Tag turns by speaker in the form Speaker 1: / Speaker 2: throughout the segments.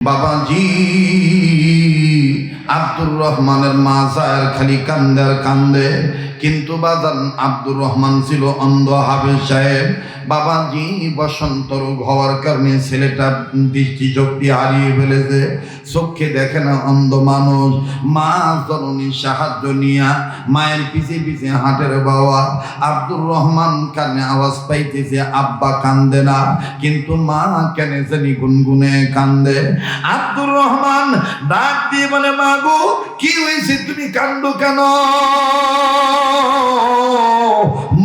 Speaker 1: বাবাজি আব্দুর রহমানের মা যায় খালি কান্দে আর কান্দে, কিন্তু বাজান আব্দুর রহমান ছিল অন্ধ হাফেজ সাহেব। বাবাজি বসন্ত রোগ হওয়ার কারণে ছেলেটা দৃষ্টিশক্তি হারিয়ে ফেলেছে, চোখে দেখে না, অন্ধ মানুষ। মা জননীর সাহায্য নিয়া মায়ের পিছে পিছে হাঁটের বাবা। আব্দুর রহমান কানে আওয়াজ পাইতেছে, আব্বা কান্দে না, কিন্তু মা কেন জানি গুনগুনে কান্দে। আব্দুর রহমান ডাক দিয়ে বলে, মা গো কি হয়েছে, তুমি কান্দো কেন?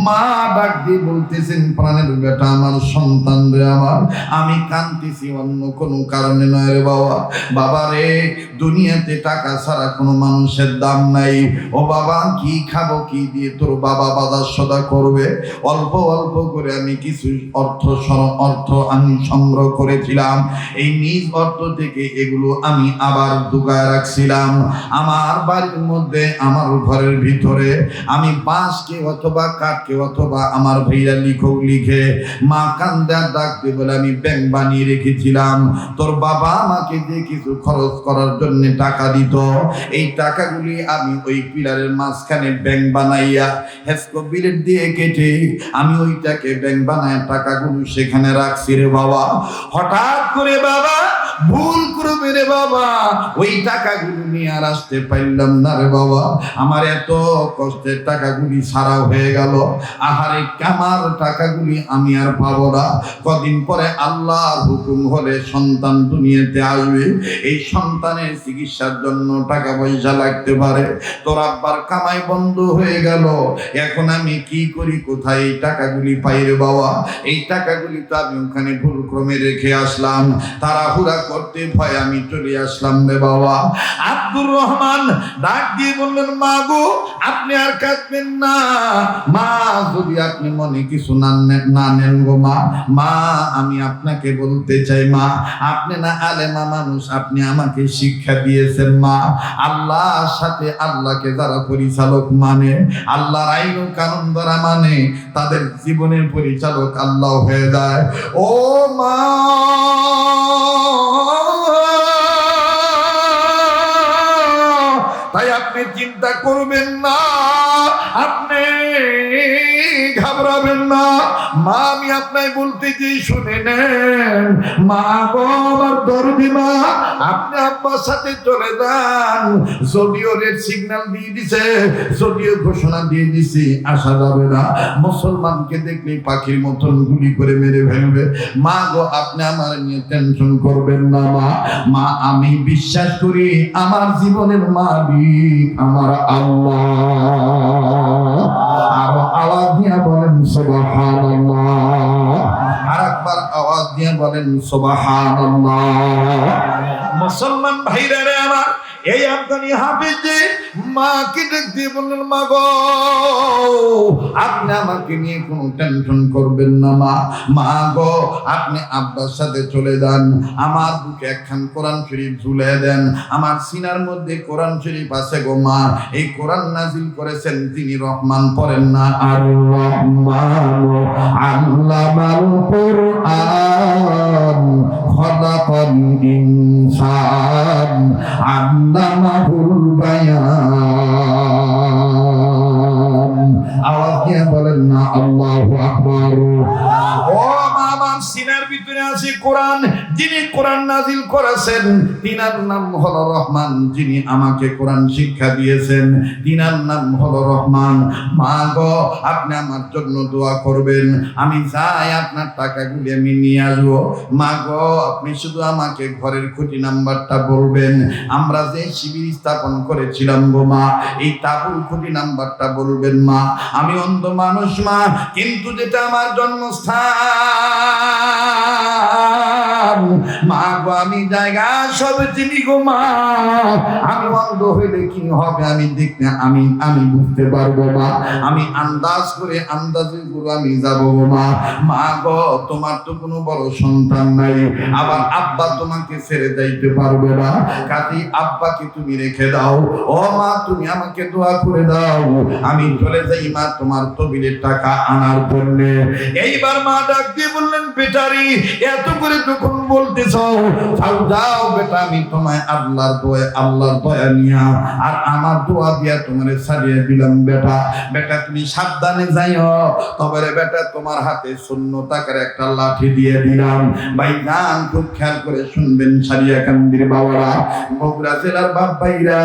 Speaker 1: মা ডাক দিয়ে বলতেছেন, প্রাণের বেটা আমার, সন্তান রে আমার, আমি কাঁদতেছি অন্য কোনো কারণে নয় রে বাবা। বাবা রে, দুনিয়াতে টাকা ছাড়া কোনো মানুষের দাম নাই। ও বাবা, কি খাবো, কি দিয়ে তোর বাবা বাজার সদা করবে? অল্প অল্প করে আমি কিছু অর্থ আমি সংগ্রহ করেছিলাম, এই নিজ অর্থ থেকে এগুলো আমি আবার ঢুকায় রাখছিলাম আমার বাড়ির মধ্যে, আমার ঘরের ভিতরে। আমি বাঁশকে অথবা কাঠকে অথবা আমার ভাইরা লিখে মা কান্দা ডাকতে বলে আমি ব্যাংক বানিয়ে রেখেছিলাম। তোর বাবা আমাকে দিয়ে কিছু খরচ করার জন্য টাকা দিত, এই টাকাগুলি আমি ওই পিলারের মাঝখানে ব্যাংক বানাইয়া হেসকো বিলেট দিয়ে কেটে আমি ওইটাকে ব্যাংক বানায় টাকাগুলো সেখানে রাখছি রে বাবা। হঠাৎ করে বাবা ভুল করবে রে বাবা, ওই টাকাগুলো নিয়ে আর আসতে পারলাম না রে বাবা। আমার এত কষ্টের টাকাগুলি সারা হয়ে গেল। আহারে, আমার টাকাগুলি আমি আর পাবো না। কদিন পরে আল্লাহর হুকুম হলে সন্তান দুনিয়াতে আসবে, এই সন্তানের চিকিৎসার জন্য টাকা পয়সা লাগতে পারে। তোর আব্বার কামাই বন্ধ হয়ে গেল, এখন আমি কি করি, কোথায় এই টাকাগুলি পাই রে বাবা? এই টাকাগুলি তো আমি ওখানে ভুল ক্রমে রেখে আসলাম, তাড়াহুড়া করতে ভয় আমি চলে আসলাম রে বাবা। আব্দুর রহমান ডাক দিয়ে বললেন, মা গো আপনি আর কাঁদবেন না। মা, যদি আপনি মনে কিছু না নেন গো মা, মা আমি আপনাকে বলতে চাই মা, আপনি না আলেমা মানুষ, আপনি আমাকে শিক্ষা দিয়েছেন মা। আল্লাহর সাথে আল্লাহকে যারা পরিচালক মানে, আল্লাহর আইন ও কানুন দ্বারা মানে, তাদের জীবনের পরিচালক আল্লাহ হয়ে যায়। ও মা, তাই আপনি চিন্তা করবেন না, আপনি ঘাবড়াবেন না। মা, আমি আপনাকে বলতে চাই, শুনে নেন। মা গো আমার দরদি মা, আপনি আব্বার সাথে চলে যান। যদিও রেড সিগন্যাল দিয়ে দিছে, যদিও ঘোষণা দিয়ে দিছি, আসা যাবে না। মুসলমানকে দেখলে পাখির মতন গুলি করে মেরে ফেলবে। মা গো আপনি আমার নিয়ে টেনশন করবেন না মা। মা, আমি বিশ্বাস করি আমার জীবনের মালিক আমার আল্লাহ। আরো আওয়াজ দিয়ে বলেন সুবহানাল্লাহ। আরেকবার আওয়াজ দিয়ে বলেন সুবহানাল্লাহ। মুসলমান ভাইরা রে আমার, এই আফগানি হাফেজ মাকে ডাক দিয়ে বললেন, মা গো আপনি আমাকে নিয়ে কোনো টেনশন করবেন না মা। মা গো আপনি আব্বার সাথে চলে যান, আমার বুকে একখান কোরআন শরীফ ঝুলে দেন, আমার সিনার মধ্যে কোরআন শরীফ আছে গো মা। এই কোরআন নাজিল করেছেন তিনি রহমান, পড়েন না আর রহমান আল্লামাল কুরআন খলাকাল ইনসান আল্লামাহুল বায়ান। আওয়াজ দিয়ে বলেন না আল্লাহু আকবার। ও আমার সিনার ভিতরে আছে কোরআন, যিনি কোরআন নাজিল করেছেন তিনার নাম হলো রহমান, যিনি আমাকে কোরআন শিক্ষা দিয়েছেন তিনার নাম হলো রহমান। মা গো আপনি আমার জন্য দোয়া করবেন, আমি যাই আপনার টাকাগুলি আমি নিয়ে আসবো। মা গো আপনি শুধু আমাকে ঘরের খুঁটি নাম্বারটা বলবেন, আমরা যে শিবির স্থাপন করেছিলাম গো মা, এই তাবুর খুঁটি নাম্বারটা বলবেন মা। আমি অন্ধ মানুষ মা, কিন্তু যেটা আমার জন্মস্থান মা গো, আমি জায়গা সব চিনি গো মা। আমি অন্ধ হইলে কি হবে আমি দেখতে, আমি বুঝতে পারবো মা। আমি আন্দাজ করে আন্দাজে গুলো আমি যাবো গো মা। মা গো তোমার তো কোনো বড় সন্তান নাই, আবার আব্বা তোমাকে ছেড়ে যাইতে পারবে না, কাজী আব্বাকে তুমি রেখে দাও। ও মা তুমি আমাকে দোয়া করে দাও, আমি চলে যাই মা তোমার তহবিলের টাকা আনার জন্য। এইবার মা ডাক দিয়ে বললেন, বেটারি এত করে যখন বলতেছ, যাও যাও বেটা, আমি তোমায় আল্লাহর দয়া নিয়া আর আমার দোয়া দিয়া তোমারে ছাড়িয়ে দিলাম বেটা। বেটা তুমি সাবধানে যাইও, তবে রে বেটা তোমার হাতে ১৫ টাকার একটা লাঠি দিয়ে দিলাম। ভাইজান খুব খেয়াল করে শুনবেন সারিয়াকান্দির বাবারা, বগুড়া জেলার বাপ ভাইরা,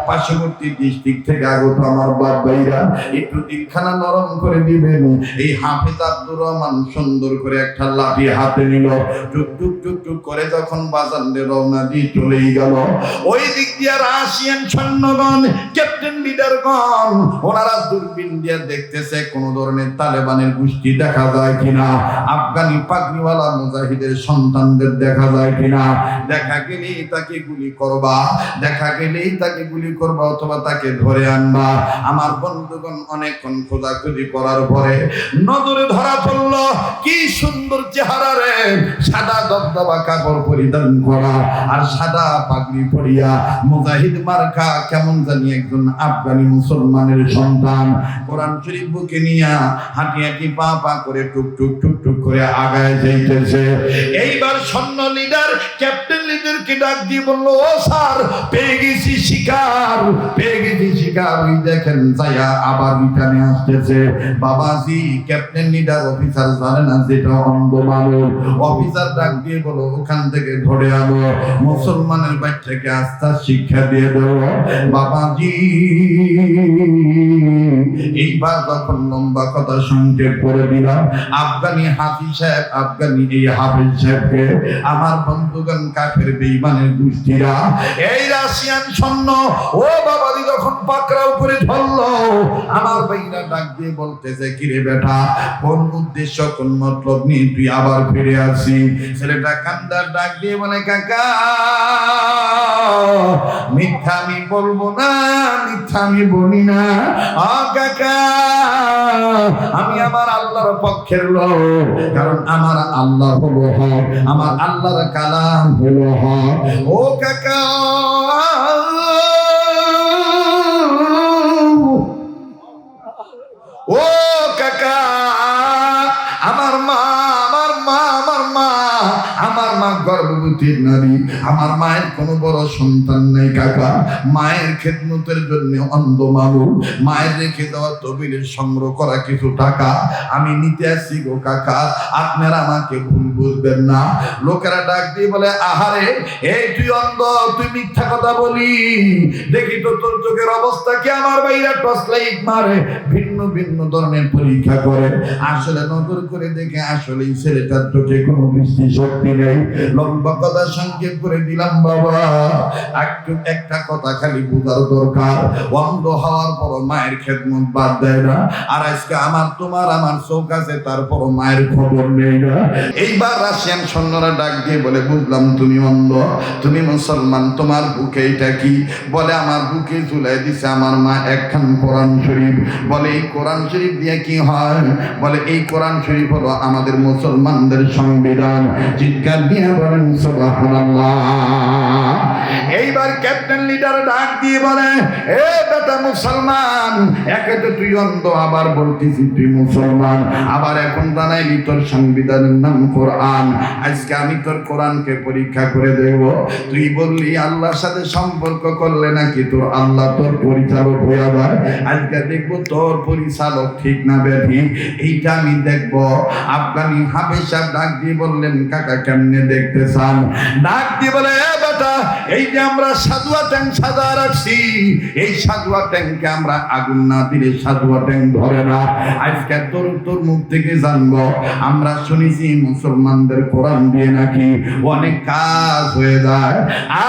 Speaker 1: পার্শ্ববর্তী ডিস্ট্রিক্ট থেকে আগত আমার বাপ ভাইরা, একটু দিকখানা নরম করে দিবেন। এই হাফেজ আব্দুর রহমান সুন্দর করে একটা লাঠি হাতে নিল, টুক টুক টুক টুক করে যখন বাজার দিয়ে রওনা দিয়ে চলেই গেল। ওই দিক দিয়ে রাশিয়ান সৈন্যগণ, ক্যাপ্টেন লিডারগণ, ওনারা দূরবীন দিয়ে দেখতেছে কোন ধরনের তালেবানের গোষ্ঠী দেখা যায় কিনা, আফগানি পাগড়িওয়ালা মুজাহিদের সন্তানদের দেখা যায় কিনা। দেখা গেলেই তাকে গুলি করবা, দেখা গেলেই তাকে গুলি করবা অথবা তাকে ধরে আনবা। আমার বন্ধুগণ অনেকক্ষণ খোঁজাখুঁজি করার পরে নজরে ধরা পড়ল, কি সুন্দর চেহারা রে, সাদা দবদবা কাপড় পরিধান করা আর সাদা পাগড়ি পরিয়া মুজাহিদ মার্কা কেমন জানি একজন আফগানি মুসলমানের সন্তান, কোরআন শরীফ বুকে নিয়া হাঁটি হাঁটি পা পা করে টুক টুক টুক টুক করে আগায় যাইতেছে। এইবার সৈন্য লিডার ক্যাপ্টেন লিডারকে ডাক দিয়ে বলল, ও স্যার, পেয়ে গেছি শিকার, পেয়ে গেছি শিকার। ওই দেখেন যাইয়া আবার রিটার্নে আসতেছে। বাবাজি, ক্যাপ্টেন লিডার অফিসার জানে না যেটা অন্ধ মানুষ। অফিসার ডাক দিয়ে বলো, ওখান থেকে ধরে আনো, মুসলমানের বাচ্চাকে আস্থা শিক্ষা দিয়ে দেবো। বাবাজি, এইবার যখন লম্বা কথা সংক্ষেপ করে দিলাম, আফগানি হাজি সাহেব, আফগানি এই হাফিজ সাহেবকে আমার বন্ধুগণ কাফের বেঈমানের গোষ্ঠীরা, এই রাশিয়ান সৈন্য ও বাবাজি যখন পাকড়াও করে ধরলো, আমার ভাইরা ডাক দিয়ে বলতেছে, কিরে বেটা, কোন উদ্দেশ্য কোন মতলব নিয়ে তুই আবার ফিরে আসি? ছেলেটা কান্দার ডাক দিয়ে বলে, কাকা মিথ্যা আমি বলবো না, মিথ্যা আমি বলি না। কাকা, আমি আমার আল্লাহর পক্ষের লোক, কারণ আমার আল্লাহ হলো হক, আমার আল্লাহর কালাম হলো হক। ও কাকা, ও কাকা, আমার মা গর্ভবতী নারী, আমার মায়ের কোনো বড় সন্তান নেই কাকা। মায়ের খেদমতের জন্য অন্ধ মানুষ, মায়ের রেখে দেওয়া তহবিলের সংগ্রহ করা কিছু টাকা আমি নিতে আসছি গো কাকা, আপনারা আমাকে ভুল বুঝবেন না। লোকেরা ডাক দিয়ে বলে, আহারে, এই তুই অন্ধ, তুই মিথ্যা কথা বলি, দেখি তো তোর চোখের অবস্থা কি। আমার ভাইরা টর্চ লাইট মারে, ভিন্ন ভিন্ন ধরনের পরীক্ষা করে, আসলে নজর করে দেখে আসলে ছেলেটার চোখে কোনো দৃষ্টি শক্তি নেই। লম্বা কথা সংক্ষেপ করে দিলাম বাবা, একটা কথা খালি বোঝার দরকার, অন্ধ হওয়ার পর মায়ের খেদমত বাদ দেয় না। আর আজকে আমার তোমার আমার চোখ আছে, তারপর মায়ের খবর নেই না। এইবার রাশিয়ান সৈন্যরা ডাক দিয়ে বলে, বুঝলাম তুমি অন্ধ, তুমি মুসলমান, তোমার বুকে এটা কি? বলে, আমার বুকে ঝুলাই দিছে আমার মা একখান কোরআন শরীফ। বলে, এই কোরআন শরীফ দিয়ে কি হয়? বলে, এই কোরআন শরীফ হলো আমাদের মুসলমানদের সংবিধান। চিৎকার দিয়ে বলেন সুবহানাল্লাহ। এইবার ক্যাপ্টেন লিডার ডাক দিয়ে বলে, এ বেটা মুসলমান, একে তো তুই অন্ধ, আবার বলতেছিস তুই মুসলমান, আবার এখন জানাইলি তোর সংবিধানের নাম কোরআন। আজকে আমি তোর কোরআনকে পরীক্ষা করে দেব। তুই বললি আল্লাহর সাথে সম্পর্ক করলে নাকি তোর আল্লাহ তোর পরিচালক হয়ে যায়। আজকে দেখবো তোর পরিচালক ঠিক না বেঠিক, এইটা আমি দেখবো। আফগানি হাফেজ সাহেব ডাক দিয়ে বললেন, কাকা কেমনে দেখতে চান? ডাক দিয়ে বলে, এ বেটা, এই যে আমরা সাদুয়া ট্যাঙ্ক সাদা রাখছি, এই সাদুয়া ট্যাঙ্কে আমরা আগুন না দিলে সাদুয়া ট্যাঙ্ক ধরে না। আজকে তোর মুখ থেকে জানবো, আমরা শুনেছি মুসলমানদের কোরআন দিয়ে নাকি অনেক কাজ হয়ে যায়।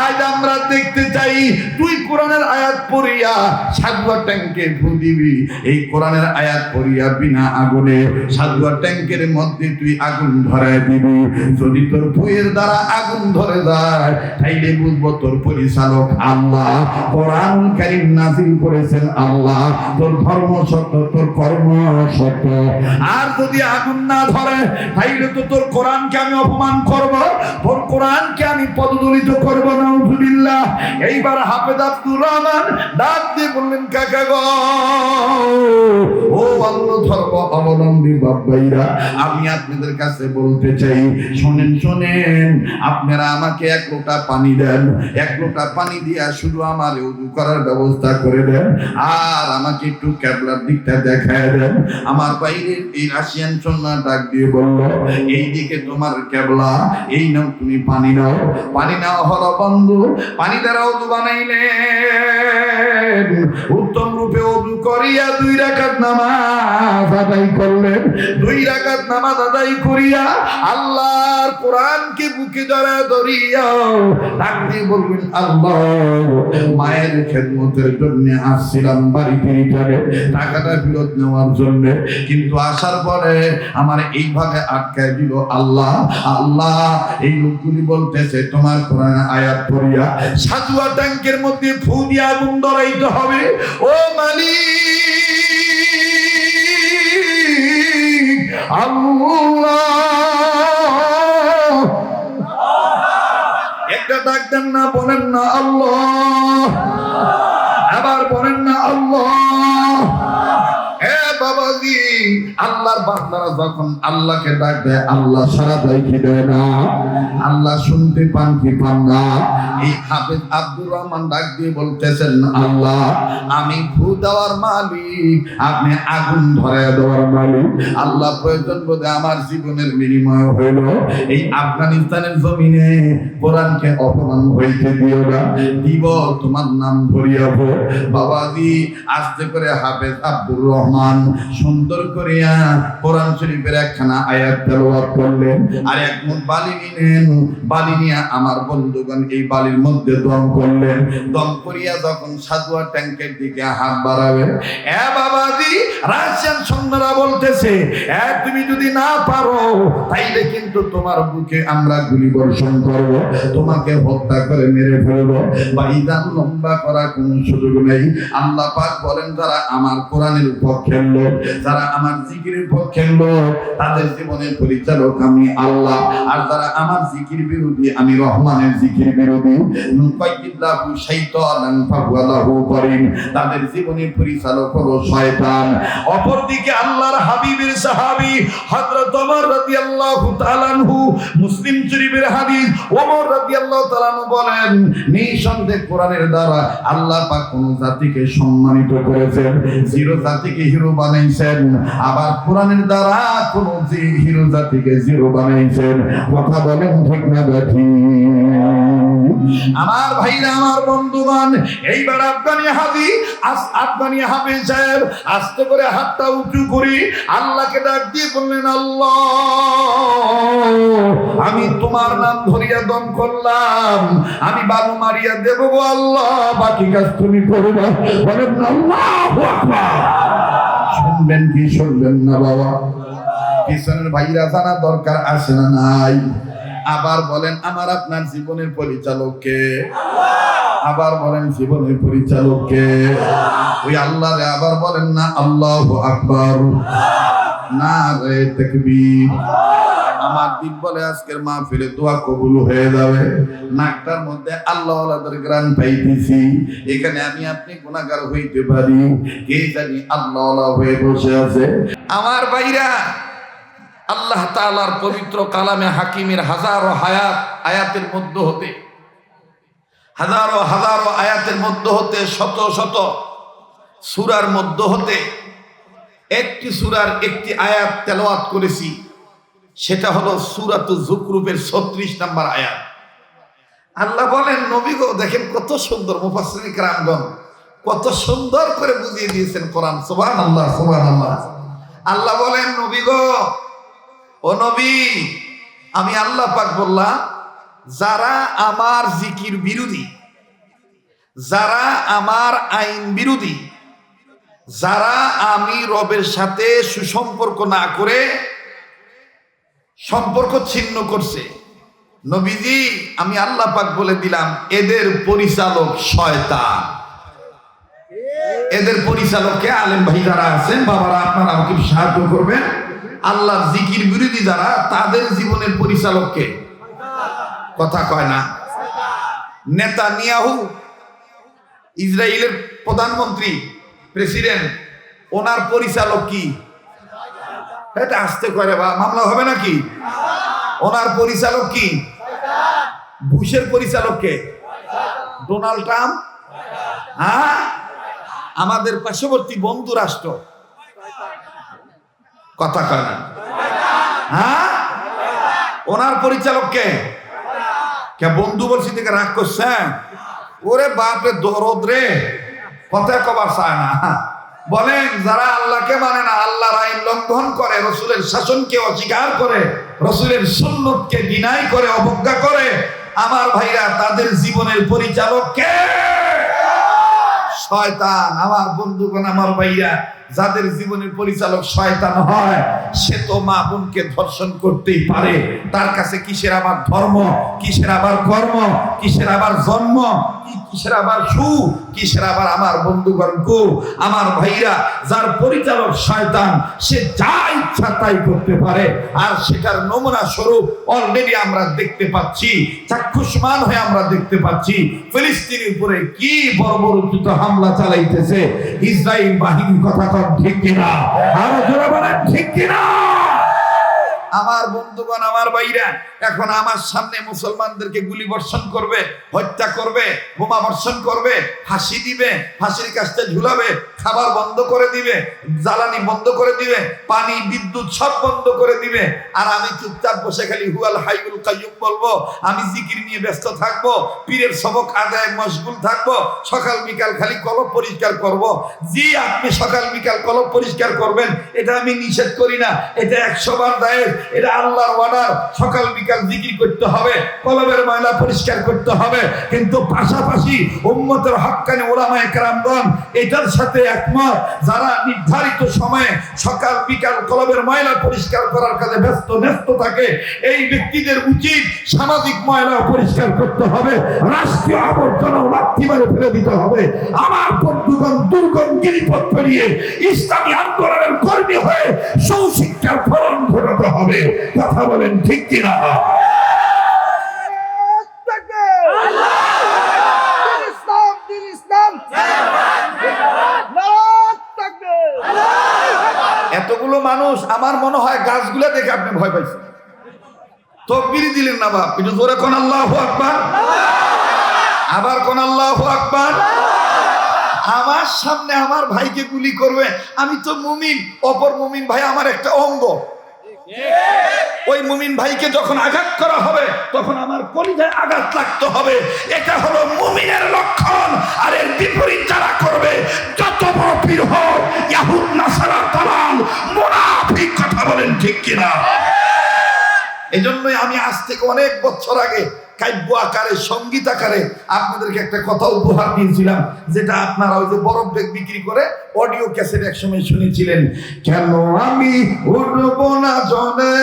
Speaker 1: আজ আমরা দেখতে চাই তুই কোরআনের আয়াত পড়িয়া সাদুয়া ট্যাঙ্কে ফু দিবি। এই কোরআনের আয়াত পড়িয়া বিনা আগুনে সাদুয়া ট্যাঙ্কের মধ্যে তুই আগুন ধরায় দিবি। যদি তোর বইয়ের দ্বারা আগুন ধরে যায়, তাইলে বুঝবো তোর পরিচালক আল্লাহ, কোরআন কারীম নাযিল করেছেন আল্লাহ, তোর ধর্ম সত্য, তোর কর্ম সত্য। আর যদি আগুন না ধরে, তাইলে তো তোর কোরআনকে আমি অপমান করব, তোর কোরআনকে আমি পদদলিত করব। নাউযুবিল্লাহ। এইবার হাফেজ আব্দুর রহমান ডাক দিয়ে বললেন, কাকা গো, ও অন্য ধর্ম অবলম্বী বাবাইরা, আমি আপনাদের কাছে বলতে চাই, শোনেন শোনেন, আপনারা আমাকে 1 লোটা পানি দেন, 1 লোটা পানি দিয়া শুধু আমার ওযু করার ব্যবস্থা করে দেন, আর আমাকে একটু কিবলার দিকটা দেখায় দেন। আমার বাইরে এই রাশিয়ান সন্না ডাক দিয়ে বলল, এই দিকে তোমার কিবলা, এই নাও তুমি পানি নাও। পানি নাও হলো বন্ধু, পানি দ্বারা ওযু বানাইলেন, উত্তম রূপে ওযু করিয়া 2 রাকাত নামাজ আদায় করলেন। 2 রাকাত নামাজ আদায় করিয়া আল্লাহর কোরআনকে বুকে ধরিয়া ডাক দিয়ে বলবেন, আল্লাহ, মায়ের খেদমতের জন্য আসছিলাম বাড়িতে রিটার্নে টাকাটা ফেরত নেওয়ার জন্য, কিন্তু আসার পরে আমার এইভাবে আটকায় দিল। আল্লাহ আল্লাহ, এই লোকগুলি বলতেছে তোমার কোরআন আয়াত পড়িয়া সাজুয়া ট্যাঙ্কের মধ্যে ফু দিয়ে আগুন ধরাইতে হবে। ও মালিক আল্লাহ, একটা ডাক দেন না, বলেন না আল্লাহ, আবার বলেন না আল্লাহ। এ বাবাজি, আল্লাহর বান্দারা যখন আল্লাহকে ডাক দেয়, আল্লাহ সাড়া দেয় কি দেয় না? আল্লাহ শুনতে পান কি পান না? এই হাফেজ আব্দুর রহমান ডাক দিয়ে বলতেছেন, আল্লাহ, আমি ফু দেওয়ার মালিক, আপনি আগুন ধরায় দেওয়ার মালিক। আল্লাহ, প্রয়োজন বোধে আমার জীবনের বিনিময় হইল এই আফগানিস্তানের জমিনে কোরআনকে অপমান হইতে দিও না, দিব তোমার নাম ধরিয়াব। বাবাজি, আস্তে করে হাফেজ আব্দুর রহমান সুন্দর করিয়া কোরআন শরীফের একখানা আয়াত তেলাওয়াত করলেন, আর 1 মুঠ বালি নিলেন। বালি নিয়ে আমার বন্ধুগণ এই বালির মধ্যে দম করলেন। দম করিয়া যখন সাজুয়া ট্যাঙ্কের দিকে হাত বাড়াবে, এ বাবাজি, রাশিয়ান সৈন্যরা বলতেছে, এ তুমি যদি না পারো তাইলে কিন্তু তোমার বুকে আমরা গুলি বর্ষণ করব, তোমাকে হত্যা করে মেরে ফেলবো। বাইদান লম্বা করা কোনো সুযোগ নেই। আল্লাহ পাক বলেন, যারা আমার কোরআনের পক্ষের লোক, যারা আমার জিকিরের পক্ষের লোক, তাদের জীবনের পরিচালক আমি আল্লাহ। আর যারা আমার জিকির বিরোধী, আমি রহমানের জিকির বিরোধী, নুকাইয়িদুল্লাহু শাইতানান ফাহুয়া লাহু করিন, তাদের জীবনের পরিচালক হলো শয়তান। অপরদিকে আল্লাহর হাবিবের সাহাবী হযরত ওমর রাদিয়াল্লাহু তাআলা আনহু, মুসলিম শরীফের হাদিস, ওমর রাদিয়াল্লাহু তাআলা আনহু বলেন, নিঃসন্দেহে কোরআনের দ্বারা আল্লাহ পাক কোন জাতিকে সম্মানিত করেছেন, 0 জাতিকে হিরো বানাইছেন, আবার কোরআনের দ্বারা কোন হিরো জাতিকে 0 বানাইছেন। কথা বলেন ঠিক না বেঠি? আমার ভাইরা, আমার বন্ধুগণ, এইবার আফগানি হাফেজ সাহেব আস্তে করে হাতটা উঁচু করি আল্লাহকে ডাক দিয়ে বললেন, আল্লাহ, আমি তোমার নাম ধরিয়া দম করলাম, আমি বালু মারিয়া দেব গো আল্লাহ, বাকি কাজ তুমি করবে। বলেন আল্লাহু আকবার। শুনবেন কি শুনবেন না বাবা? পিছনের ভাইরা জানা দরকার আছে না নাই? আবার বলেন, আমার আপনার জীবনের পরিচালক কে? আবার বলেন, জীবনের পরিচালক কে? ওই আল্লাহ রে। আবার বলেন না আল্লাহু আকবার, নারে তাকবীর। আমার দিন বলে আজকের মাহফিলে দোয়া কবুল হয়ে যাবে। নাকটার মধ্যে আল্লাহ ওয়ালাদের গ্রান পাইতেছি, এখানে আমি আপনি গুনাহগার হইতে পারি, কে জানি আল্লাহ ওয়ালা হয়ে বসে আছে। আমার ভাইরা, আল্লাহ তাআলার পবিত্র কালামে হাকিমের হাজারো আয়াতের মধ্য হতে, হাজারো আয়াতের মধ্য হতে, শত শত সূরার মধ্য হতে একটি সূরার একটি আয়াত তেলাওয়াত করেছি, সেটা হলো সূরাতুজ যুখরুফের 36 নম্বর আয়াত। আল্লাহ বলেন, নবী গো, দেখেন কত সুন্দর, মুফাসসিরিন কিরামগণ কত সুন্দর করে বুঝিয়ে দিয়েছেন কোরআন। সুবহানাল্লাহ, সুবহানাল্লাহ। আল্লাহ বলেন, নবী গো, ও নবী, আমি আল্লাহ পাক বললাম, যারা আমার জিকির বিরোধী, যারা আমার আইন বিরোধী, যারা আমি রবের সাথে সুসম্পর্ক না করে সম্পর্ক ছিন্ন করছে, নবীজি আমি আল্লাহ পাক বলে দিলাম, এদের পরিচালক শয়তান। এদের পরিচালককে আলেম ভাই যারা আছেন, বাবারা, আপনারা আমাকে সাহায্য করবেন। আল্লাহর জিকির বিরোধী যারা, তাদের জীবনের পরিচালককে কথা কয় না। নেতানিয়াহু ইসরায়েলের প্রধানমন্ত্রী, প্রেসিডেন্ট, ওনার পরিচালক কি? এটা আসতে করে বা মামলা হবে নাকি? ওনার পরিচালক কি? বুশের পরিচালক কে? Donald Trump. হ্যাঁ, আমাদের পার্শ্ববর্তী বন্ধু রাষ্ট্র। কথা কয় না? হ্যাঁ, ওনার পরিচালক কে? কে বন্ধু বলছি থেকে রাগ করছেন? ওরে বাপরে দরদ রে, কথা কবার চায় না। বলেন যারা আল্লাহকে মানে না, আল্লাহর আইন লঙ্ঘন করে, রসুলের শাসনকে অস্বীকার করে, রসুলের সুন্নতকে ডিনাই করে, অবজ্ঞা করে, আমার ভাইরা তাদের জীবনের পরিচালক কে? শয়তান। আমার বন্ধুগণ, আমার ভাইরা, যাদের জীবনের পরিচালক শয়তান হয়, সে তো মা বোনকে ধর্ষণ করতেই পারে। তার কাছে কিসের আবার ধর্ম, কিসের আবার কর্ম, কিসের আবার জন্ম, কিসের আবার সু, কিসের আবার আমার বন্ধুগণ কু, আমার ভাইরা, যার পরিচালক শয়তান, সে যা ইচ্ছা তাই করতে পারে। আর সেটার নমুনা স্বরূপ অলরেডি আমরা দেখতে পাচ্ছি, চাক্ষুষমান হয়ে আমরা দেখতে পাচ্ছি ফিলিস্তিনের উপরে কি বর্বরোচিত হামলা চালাইতেছে ইসরায়েল বাহিনী। কথা কন ঠিক কিনা? আরো জোরে বলেন ঠিক কিনা? আমার বন্ধুগণ, আমার ভাইরা, এখন আমার সামনে মুসলমানদেরকে গুলি বর্ষণ করবে, হত্যা করবে, বোমা বর্ষণ করবে, ফাঁসি দিবে, ফাঁসির কাছে ঝুলাবে, খাবার বন্ধ করে দিবে, জ্বালানি বন্ধ করে দিবে, পানি বিদ্যুৎ সব বন্ধ করে দিবে। আর আমি চুপচাপ বসে খালি হুয়াল হাইউল কাইয়ুম বলবো, আমি জিকির নিয়ে ব্যস্ত থাকবো, পীরের সবক আদায় মশগুল থাকবো, সকাল বিকাল খালি কলব পরিষ্কার করব। জি, আপনি সকাল বিকাল কলব পরিষ্কার করবেন, এটা আমি নিষেধ করি না, এটা 100 বার দায়ের, এটা আল্লাহর ওয়াদা। সকাল বিকাল জিকির করতে হবে, কলবের ময়লা পরিষ্কার করতে হবে, কিন্তু পাশাপাশি উম্মতের হক্কানি উলামায়ে কেরামগণ এটার সাথে একমত, যারা নির্ধারিত সময়ে সকাল বিকাল কলবের ময়লা পরিষ্কার করার কাজে ব্যস্ত থাকে, এই ব্যক্তিদের উচিত সামাজিক ময়লা পরিষ্কার করতে হবে, রাষ্ট্রীয় আবর্জনা লাথি মেরে ফেলে দিতে হবে। আমার বন্ধুগণ, দুর্গম গিরিপথ পেরিয়ে ইসলামী আন্দোলনের কর্মী হয়ে সুশিক্ষার ফলন ঘটাতে হবে। কথা বলেন ঠিক কিনা? এতগুলো মানুষ, আমার মনে হয় গাছগুলো দেখে আপনি ভয় পাইছেন। তকবীর দিলেন না বাপ, একটু জোরে কোন আল্লাহু আকবার, আবার কোন আল্লাহু আকবার। আমার সামনে আমার ভাইকে গুলি করবে, আমি তো মুমিন, অপর মুমিন ভাই আমার একটা অঙ্গ। ওই মুমিন ভাইকে যখন আঘাত করা হবে, তখন আমার কলিজায় আঘাত লাগতে হবে। এটা হলো মুমিনের লক্ষণ। আর এর বিপরীত যারা করবে, যত বড় পীর হোক, ইয়াহুদ নাসারা দালাল মুনাফিক। কথা বলেন ঠিক কিনা? এজন্যই আমি আজ থেকে অনেক বছর আগে কাব্য আকারে, সঙ্গীত আকারে আপনাদেরকে একটা কথা উপহার দিয়েছিলাম, যেটা আপনারা ওই যে বরফ বেগ বিক্রি করে অডিও ক্যাসেট একসময় শুনেছিলেন। কেন আমি উঠব না জলে,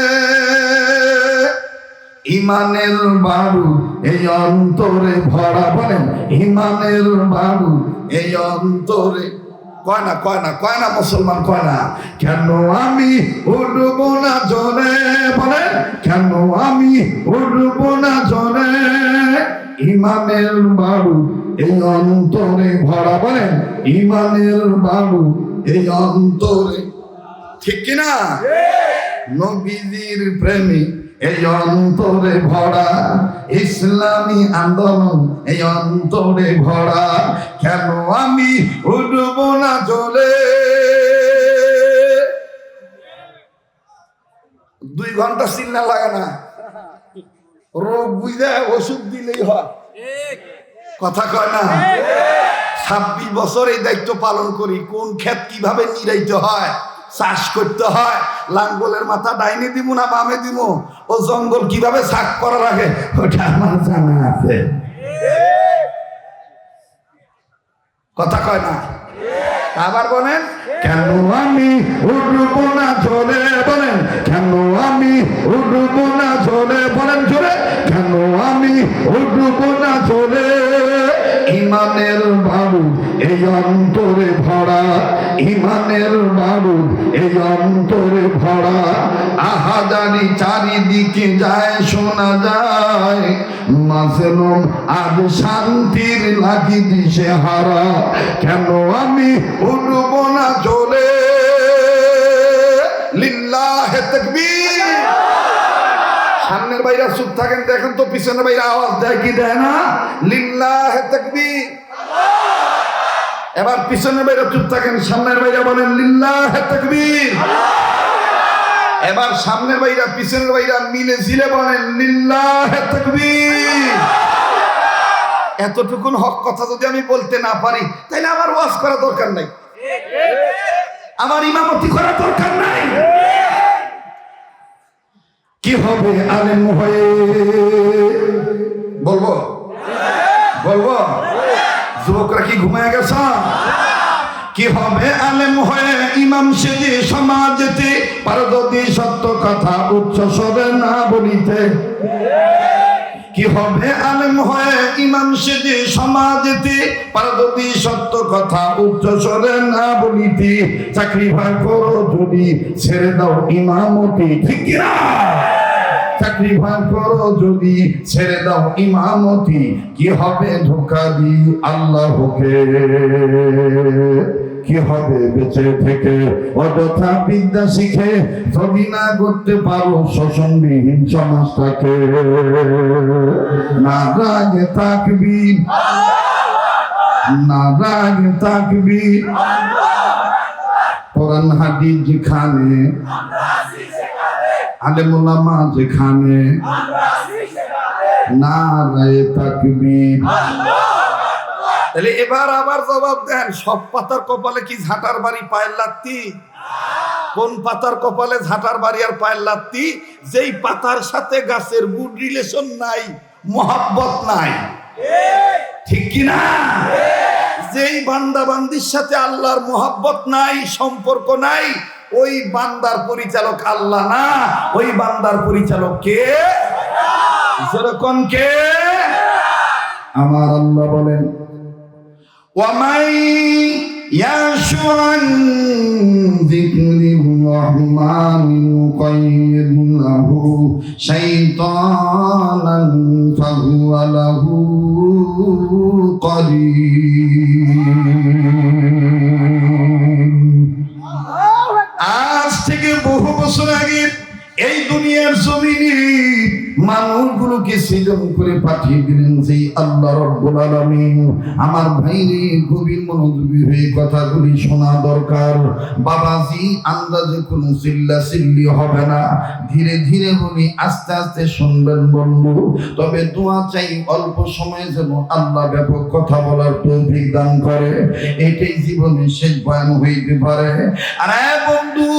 Speaker 1: ইমানের বাড়ু এই অন্তরে ভরা। বলেন ইমানের বাড়ু এই অন্তরে। কয় না, কয় না, কয় না মুসলমান, কয় না। কেন আমি উঠব না জলে, বলেন কেন আমি উঠব না জলে, ইমানের বাড়ু এই অন্তরে ভরা। বলেন ইমানের বাড়ু এই অন্তরে। ঠিক কিনা? নবীজির প্রেমী এই অন্তরে ভরা, ইসলামী আন্দোলন এই অন্তরে ভরা। কেন আমি উঠব না জলে। 2 ঘন্টা চিল্লা লাগে না, রোগ বুঝে ওষুধ দিলেই হয়। কথা কয় না? 26 বছর এই দায়িত্ব পালন করি, কোন ক্ষেত কিভাবে নিরাইতে হয়, চাষ করতে হয়, লাঙ্গলের মাথা ডাইনে দিব না বামে দিব, ও জঙ্গল কিভাবে সাফ করা লাগে, ওটা আমার জানা আছে। কথা কয় না? আবার বলেন কেন আমি উঠব না জলে। বলেন কেন আমি উঠব না জলে। বলেন জোরে, কেন আমি উঠব না জলে, ইমানের বাড়ু এই অন্তরে ভরা, ইমানের বাড়ু এই অন্তরে ভরা। আহা জানি চারিদিকে যায়, শোনা যায় মাজলুম আজ শান্তির লাগি দিশে হারা, কেন আমি উঠব না চলে? লিল্লাহে তাকবীর। সামনের বাইরা চুপ থাকেন, দেখেন তো পিছনের বাইরা আওয়াজ দেয় কি দেয় না? লিল্লাহে তাকবীর। এবার পিছনের বাইরা চুপ থাকেন, সামনের বাইরা বলেন লিল্লাহে তাকবীর। এবার সামনের বাইরা পিছনের বাইরা মিলে ঝিলে বলেন লিল্লাহে তাকবীর। এতটুকুন হক কথা যদি আমি বলতে না পারি, তাহলে আমার ওয়াজ করা দরকার নাই, আমার ইমামতি করা দরকার নাই। কি হবে আলেম হয়ে? বলবো বলবো? যুবকরা কি ঘুমায় গেছ? কি হবে আলেম হয়ে ইমাম সেজে সমাজেতে, পারদর্শী সত্য কথা উচ্চ স্বরে না বলিতে। কি হবে আলেম হয়ে ইমাম সেজে সমাজেতে, পারদর্শী সত্য কথা উচ্চ স্বরে না বলিতে। চাকরি ভাগ করো যদি ছেড়ে দাও ইমামতি, ঠিক না? চাকরি ভাগ করো যদি ছেড়ে দাও ইমামতি। কি হবে ধোঁকা দি আল্লাহকে? কি হবে বেঁচে থেকে অযথা বিদ্যা শিখে যদি না করতে পারো শোষণবিহীন সমাজটাকে? নারায়ে তাকবীর, নারায়ে তাকবীর। কোরআন হাদিস যেখানে, আলেম ওলামা যেখানে, নারায়ে তাকবীর। তাহলে এবার আবার জবাব দেন, সব পাতার কপালে কি ঝাঁটার বাড়ি পায়ের লাত্তি? কোন পাতার কপালে ঝাঁটার বাড়ি আর পায়ের লাত্তি? যেই পাতার সাথে গাছের গুড রিলেশন নাই, মোহাব্বত নাই, ঠিক কি না? যেই বান্দা বান্দির সাথে আল্লাহর মোহাব্বত নাই, সম্পর্ক নাই, ওই বান্দার পরিচালক আল্লাহ না, ওই বান্দার পরিচালক কে? যেরকম কে? আমার আল্লাহ বলেন, وَمَن يَعْشُ عَن ذِكْرِ الرَّحْمَنِ نُقَيِّضْ لَهُ شَيْطَانًا فَهُوَ لَهُ قَرِينٌ। আজ থেকে বহু বছর আগে এই দুনিয়ার জমিনে মানুষগুলোকে সৃজন করে পাঠিয়ে দিলেন সেই আল্লাহ রাব্বুল আলামিন। আমার ভাইরে গভীর মনোযোগী হয়ে কথাগুলি শোনা দরকার। বাবাজি আন্দাজে কোনো চিল্লাচিল্লি হবে না, ধীরে ধীরে বলি, আস্তে আস্তে শুনবেন বন্ধু। তবে দোয়া চাই অল্প সময়ে যেন আল্লাহ ব্যাপক কথা বলার তৌফিক দান করে। এটাই জীবনের শেষ বয়ান হইতে পারে। আরে বন্ধু,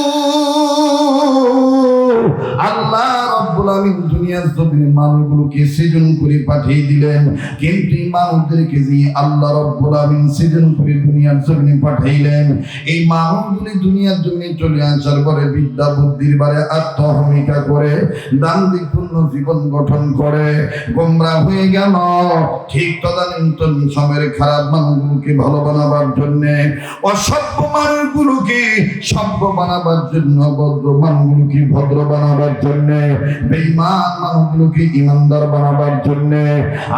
Speaker 1: আল্লাহ রাব্বুল আলামিন দুনিয়ার জমিনে মানুষগুলোকে সৃজন করে পাঠিয়ে দিলেন, কিন্তু এই মানুষদেরকে যে আল্লাহ রাব্বুল আলামিন সৃজন করে দুনিয়ার জমিনে পাঠাইলেন, এই মানুষগুলি দুনিয়ার জমিনে চলে আসার পরে বিদ্যা বুদ্ধির বারে আত্মহমিকা করে দাম্ভিকপূর্ণ জীবন গঠন করে গোমরা হয়ে গেল। ঠিক তদানীন্তন সময়ের খারাপ মানুষগুলোকে ভালো বানাবার জন্য, অসভ্য মানুষগুলোকে সভ্য বানাবার জন্য, ভদ্র মানুষগুলোকে ভদ্র বানাবার জন্য, বেঈমান মানুষগুলোকে ইমানদার বানাবার জন্য,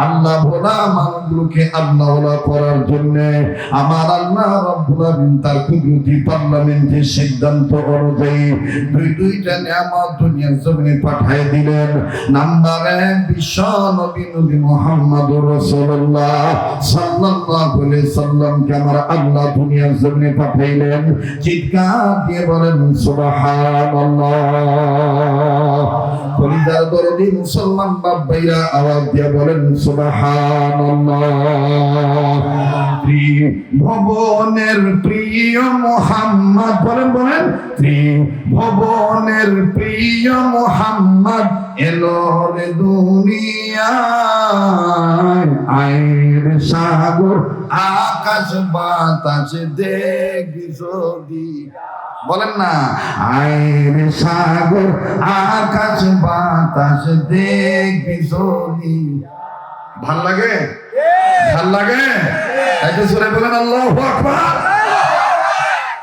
Speaker 1: আল্লাহ ভোলা মানুষগুলোকে আল্লাহ ভোলা করার জন্য আমার আল্লাহ রাব্বুল আলামিন তার কুদরতি পার্লামেন্টের সিদ্ধান্ত অনুযায়ী দুইটা নিয়ামত দুনিয়ার জমিনে পাঠিয়ে দিলেন। নাম্বার 1, বিশ্ব নবী মুহাম্মদুর রাসূলুল্লাহ সাল্লাল্লাহু আলাইহি সাল্লামকে আমার আল্লাহ দুনিয়ার জমিনে পাঠাইলেন। চিৎকার দিয়ে বলেন সুবহানাল্লাহ। পরিদার দরদি মুসলমান বাপ ভাইরা আওয়াজ দিয়ে বলেন সুবহানাল্লাহ। ত্রিভুবনের প্রিয় মুহাম্মদ, বলেন বলেন, ত্রিভুবনের প্রিয় মুহাম্মদ এলো রে দুনিয়ায়। আয়ের সাগর আকাশ বাতাস দেখবি যদি, বলেন না, আয়ের সাগর আকাশ বাতাস দেখবি যদি। ভাল লাগে? ভাল লাগে? একটা জোরে বলেন আল্লাহু আকবার।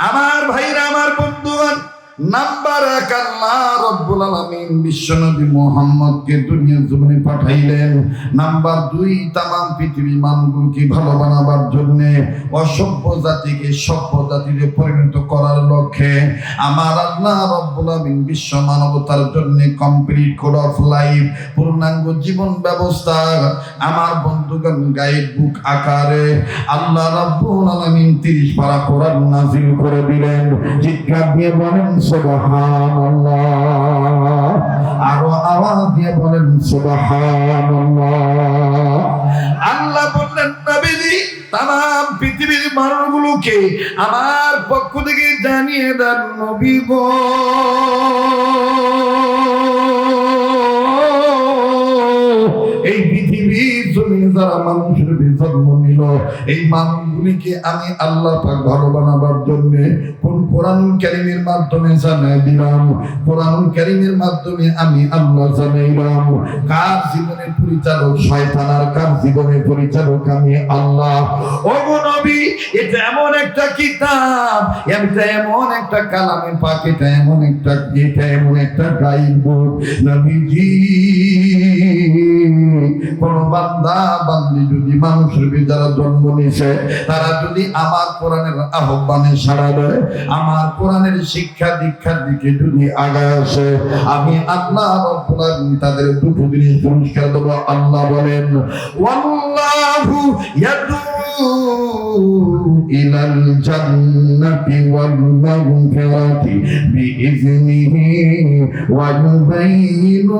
Speaker 1: আমার ভাইরা, আমার বন্ধুগণ, নাম্বার 1, আল্লাহ রাব্বুল আলামিন বিশ্বনবী মুহাম্মদকে দুনিয়ার জমিনে পাঠাইলেন। নাম্বার 2, তামাম পৃথিবী মানুষকে ভালো বানাবার জন্য, অসভ্য জাতিকে সভ্য জাতিতে পরিণত করার লক্ষ্যে আমার আল্লাহ রাব্বুল আলামিন বিশ্ব মানবতার জন্য কমপ্লিট কোড অফ লাইফ, পূর্ণাঙ্গ জীবন ব্যবস্থা আমার বন্ধুগণ গাইড বুক আকারে আল্লাহ রাব্বুল আলামিন 30 পারা কোরআন নাযিল করে দিলেন। চিৎকার দিয়ে বলেন সুবহানাল্লাহ, আরো আওয়াজ দিয়ে বলেন সুবহানাল্লাহ। আল্লাহ বললেন নবীজি তামাম পৃথিবীর মানুষগুলোকে আমার পক্ষ থেকে জানিয়ে দেন নবী গো, এই পৃথিবীর জমিনে যারা মানুষের জন্ম নিল, এই মানুষগুলিকে আমি আল্লাহ পাক ভালো বানাবার জন্য কোরআনুল কারীমের মাধ্যমে জানাই দিলাম। কোরআনুল কারীমের মাধ্যমে আমি আল্লাহ জানাইলাম কার জীবনের পরিচালক শয়তান আর কার জীবনের পরিচালক আমি আল্লাহ। ও নবী, এটা এমন একটা কিতাব, এটা এমন একটা কালামে পাক, এটা এমন একটা গাইড বুক নবীজি। কোন বান্দা বান্দি যদি মানুষের যারা জন্ম নিছে তারা যদি আমার কোরআনের আহ্বানে সাড়া দেয়, আমার কোরআনের শিক্ষা দীক্ষার দিকে যদি আগায় আসে, আমি আল্লাহ রাব্বুল আলামিন তাদের দুটো জিনিস পুরস্কার দেব। আল্লাহ বলেন ওয়াল্লাহু ইয়াদউ ইলাল জান্নাতি ওয়াল মাগফিরাতি বিইذনিহি ওয়া ইউবাইয়িনু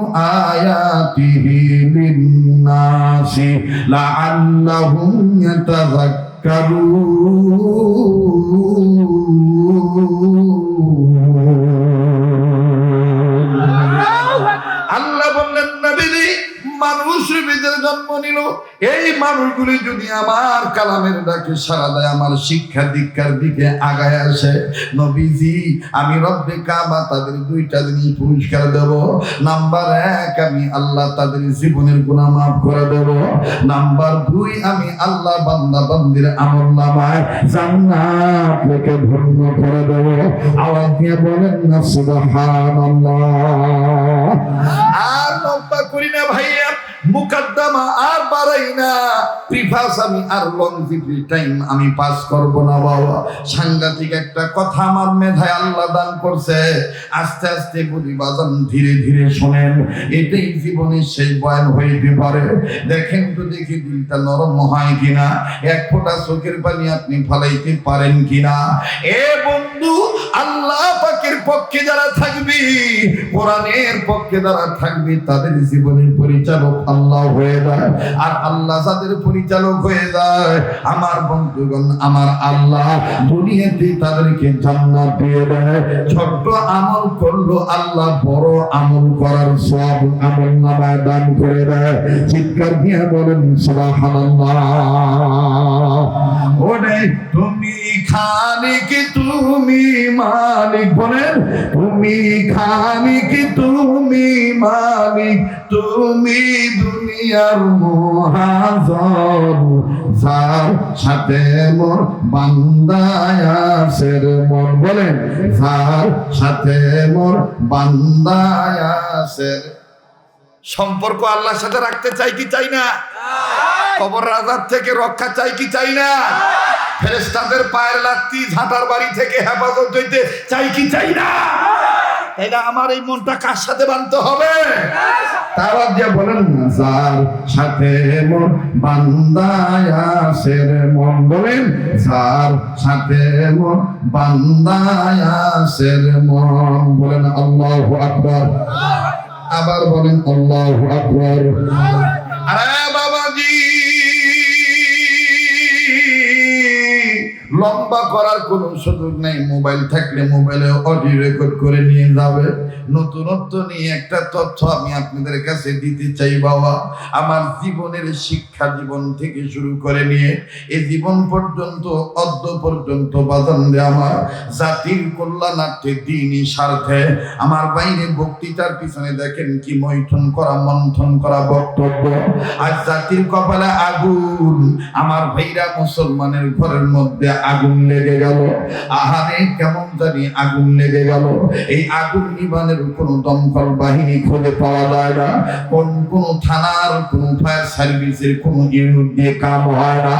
Speaker 1: আয়াতিহি লিন-নাসি লাআল্লাহুম ইয়াতাযাক্কারুন। আল্লাহ বললেন নবীজি মানুষের ভিতরে জন্ম নিল, এই মানুষগুলি যদি আমার কালামের ডাকে সাড়া দেয়, আমার শিক্ষা দীক্ষার দিকে আগায় আসে, নবীজি আমি রব্বে কাবা তাদের দুইটা জিনিস পুরস্কার দেব। নাম্বার 1, আমি আল্লাহ তাদের জীবনের গুনাহ মাফ করে দেব। নাম্বার 2, আমি আল্লাহ বান্দা বান্দির আমলনামায় জান্নাত লিখে ধন্য করে দেব। আওয়াজ দিয়ে বলেন না সুবহানাল্লাহ। আর লম্বা করি না ভাইয়া, মুকদ্দমা আর বাড়াই না, প্রিফাস আমি আর লংজিভি টাইম আমি পাস করব না বাবা। সাংঘাতিক একটা কথা আমার মেধায় আল্লাহ দান করছে, আস্তে আস্তে বলি বাজান, ধীরে ধীরে শোনেন, এটাই জীবনের শেষ বয়ান হইতে পারে। দেখেন তো দেখি দিলটা নরম হয় কিনা, এক ফোঁটা চোখের পানি আপনি ফালাইতে পারেন কিনা। এ বন্ধু, আল্লাহ পাকের পক্ষে যারা থাকবি, কোরআনের পক্ষে যারা থাকবি, তাদের জীবনের পরিচালক আল্লাহ হয়ে যায়। আর আল্লাহ যাদের পরিচালক হয়ে যায়, আমার বন্ধুগণ, আমার আল্লাহ দুনিয়াতে তাদেরকে জান্নাত দিয়ে দেয়। ছোট্ট আমল করলো আল্লাহ বড় আমল করার সব আমল নামায় দান করে দেয়। চিৎকার দিয়ে বলেন সুবহানাল্লাহ। ওরে তুমি খালিক, তুমি মালিক, বলেন তুমি খালিক, তুমি মালিক, তুমি দুনিয়ার মহাজন, যার সাথে মোর বান্দায় আছে মন, বলেন যার সাথে মোর বান্দায় আছে। সম্পর্ক আল্লাহর সাথে রাখতে চাই কি চাই না? কবর আযাব থেকে রক্ষা চাই কি চাই না? ফেরেশতাদের পায়ের লাথি ঝাঁটার বাড়ি থেকে হেফাজত হইতে চাই কি চাই না? তাইলে আমার এই মনটা কার সাথে বাঁধতে হবে? তারা দিয়ে বলেন যার সাথে মোর বান্দায় আছে মন, বলেন যার সাথে মোর বান্দায় আছে মন, বলেন আল্লাহু আকবার। আবার বলেন আল্লাহু আকবার। আরে বাবাজি, লম্বা করার কোনো সুযোগ নেই। মোবাইল থাকলে মোবাইলে অডিও রেকর্ড করে নিয়ে যাবে। নতুনত্ব নিয়ে একটা তথ্য আমি আপনাদের কাছে দিতে চাই বাবা। আমার জীবনের শিক্ষা জীবন থেকে শুরু করে নিয়ে এই জীবন পর্যন্ত, অদ্য পর্যন্ত বাজানরে আমার জাতির কল্যাণার্থে, দ্বীনি স্বার্থে আমার বাইরে বক্তৃতার পিছনে দেখেন কি মৈথুন করা, মন্থন করা বক্তব্য। আর জাতির কপালে আগুন, আমার ভাইরা মুসলমানের ঘরের মধ্যে আগুন লেগে গেল। আহারে কেমন জানি আগুন লেগে গেল। এই আগুন নিবানের কোনো দমকল বাহিনী খুঁজে পাওয়া যায় না, কোন থানার কোন ফায়ার সার্ভিসের কোন ইউনিট দিয়ে কাম হয় না।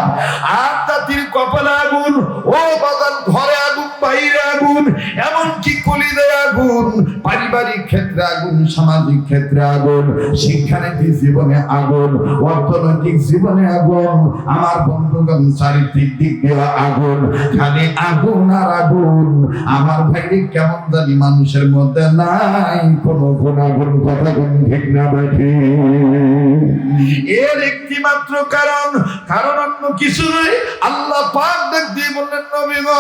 Speaker 1: আর জাতির কপালে আগুন, ও বাগান ঘরে আগুন, বাইরে আগুন, এমনকি কলিজায় আগুন, পারিবারিক ক্ষেত্রে আগুন, সামাজিক ক্ষেত্রে আগুন, শিক্ষানীতি জীবনে আগুন, অর্থনৈতিক জীবনে আগুন। আমার বন্ধুগণ চারিত্রিক দিক দিয়ে আগুন, খালি আগুন আর আগুন। আমার ভাইরে কেমন জানি মানুষের মধ্যে নাই কোনো গুণাগুণ, কথা কোন ঠিক না বেঠি। এর একটি মাত্র কারণ অন্য কিছু নয়। আল্লাহ পাক ডাক দিয়ে বললেন, নবী গো,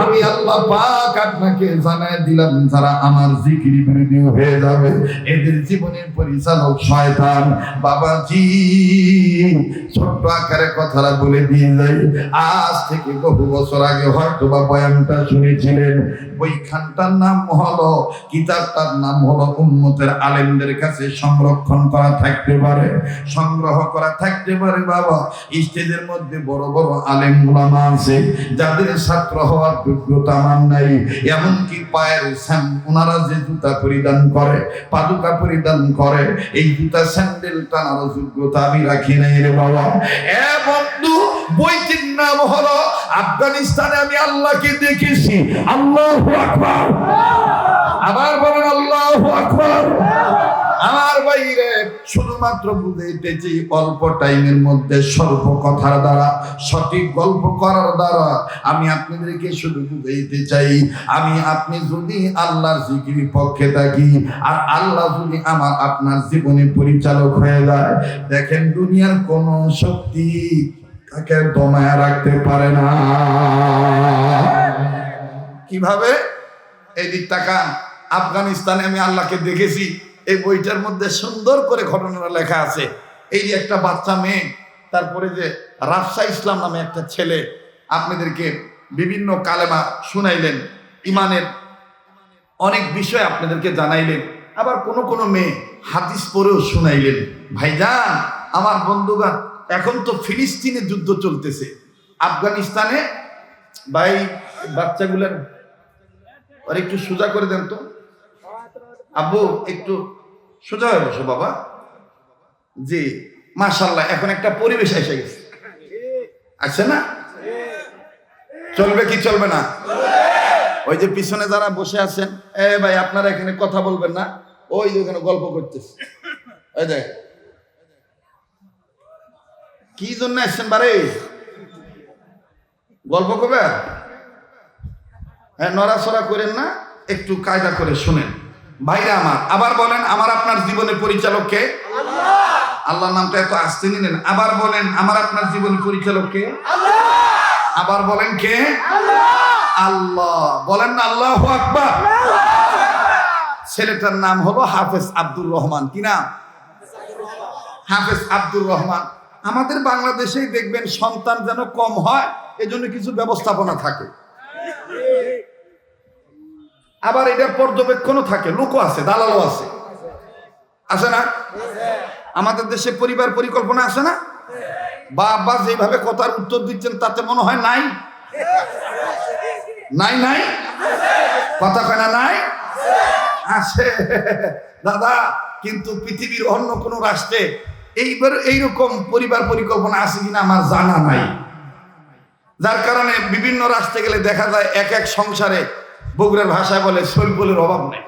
Speaker 1: আমি আল্লাহ পাক আপনাকে জানাই দিলাম, যারা আমার জিকির বিরোধী হয়ে যাবে এদের জীবনের পরিচালক শয়তান। বাবাজি ছোট্ট আকারে কথাটা বলে দিয়ে যাই, আজ থেকে বহু বছর আগে হয়তো বা বয়ানটা শুনেছিলেন। বইখানটার নাম হলো, কিতাবটার নাম হলো উম্মতের আলেমদের কাছে সংরক্ষণ করা থাকতে পারে, সংগ্রহ করা থাকতে পারে। বাবা স্টেজের মধ্যে বড় বড় আলেম উলামা আছে যাদের ছাত্র হওয়ার যোগ্যতা আমার নাই, এমনকি পায়ের ওনারা যে জুতা পরিধান করে, পাদুকা পরিধান করে, এই জুতা স্যান্ডেল টানার যোগ্যতা আমি রাখি নাই রে বাবা। এ বন্ধু, বইটির নাম হলো আফগানিস্তানে আমি আল্লাহকে দেখেছি। আল্লাহু আকবার, আবার বলেন আল্লাহু আকবার। আমার বাইরে শুধুমাত্র বুঝাইতেছি, অল্প টাইমের মধ্যে স্বল্প কথার দ্বারা, সঠিক গল্প করার দ্বারা আমি আপনাদেরকে শুধু বুঝাইতে চাই, আপনি যদি আল্লাহর জিকিরের পক্ষে থাকি আর আল্লাহ যদি আপনার জীবনে পরিচালক হয়ে যায়, দেখেন দুনিয়ার কোন শক্তি তাকে দমায় রাখতে পারে না। কিভাবে? এই দিক তাকান। আফগানিস্তানে আমি আল্লাহকে দেখেছি, এই বইটার মধ্যে সুন্দর করে ঘটনাটা লেখা আছে। এই যে একটা বাচ্চা মেয়ে, তারপরে যে রাফসা ইসলাম নামে একটা ছেলে আপনাদেরকে বিভিন্ন কালেমা শুনাইলেন, ইমানের অনেক বিষয় আপনাদেরকে জানাইলেন, আবার কোনো মেয়ে হাদিস পড়েও শুনাইলেন। ভাইজান, আমার বন্ধুগান, এখন তো ফিলিস্তিনে যুদ্ধ চলতেছে, আফগানিস্তানে। ভাই বাচ্চাগুলার আর একটু সোজা করে দেন তো, আব্বু একটু সোজা হয়ে বসো বাবা। জি মাশাআল্লাহ, এখন একটা পরিবেশ এসে গেছে, আছে না? চলবে কি চলবে না? ওই যে পিছনে যারা বসে আছেন, এ ভাই আপনারা এখানে কথা বলবেন না, ওই যে ওখানে গল্প করতেছে। এই দেখ কি জন্য আসছেন বারে, গল্প করবে? হ্যাঁ, নড়াচড়া করেন না, একটু কায়দা করে শুনেন। ভাইরা আমার, আবার বলেন, আমার আপনার জীবনের পরিচালক কে? আল্লাহ। আল্লাহর নামটা এত আস্তে নিলেন। আবার বলেন, আমার আপনার জীবনের পরিচালক কে? আল্লাহ। আবার বলেন, কে? আল্লাহ। আল্লাহ বলেন না, আল্লাহু আকবার। ছেলেটার নাম হলো হাফেজ আব্দুর রহমান। কি নাম? হাফেজ আব্দুর রহমান। আমাদের বাংলাদেশেই দেখবেন সন্তান যেন কম হয়, এজন্য কিছু ব্যবস্থাপনা থাকে, আবার এটার পর্যবেক্ষণও থাকে, লোকও আছে, দালালও আছে, আছে না? আমাদের দেশে পরিবার পরিকল্পনা আছে না? বাবা যেভাবে কথার উত্তর দিচ্ছেন তাতে মনে হয় নাই নাই নাই কথা কেনা নাই আছে দাদা। কিন্তু পৃথিবীর অন্য কোন রাষ্ট্রে এইরকম পরিবার পরিকল্পনা আছে কিনা আমার জানা নাই, যার কারণে বিভিন্ন রাষ্ট্রে গেলে দেখা যায় এক এক সংসারে, বগুড়ার ভাষায় বলে শৈলবলের অভাব নেই।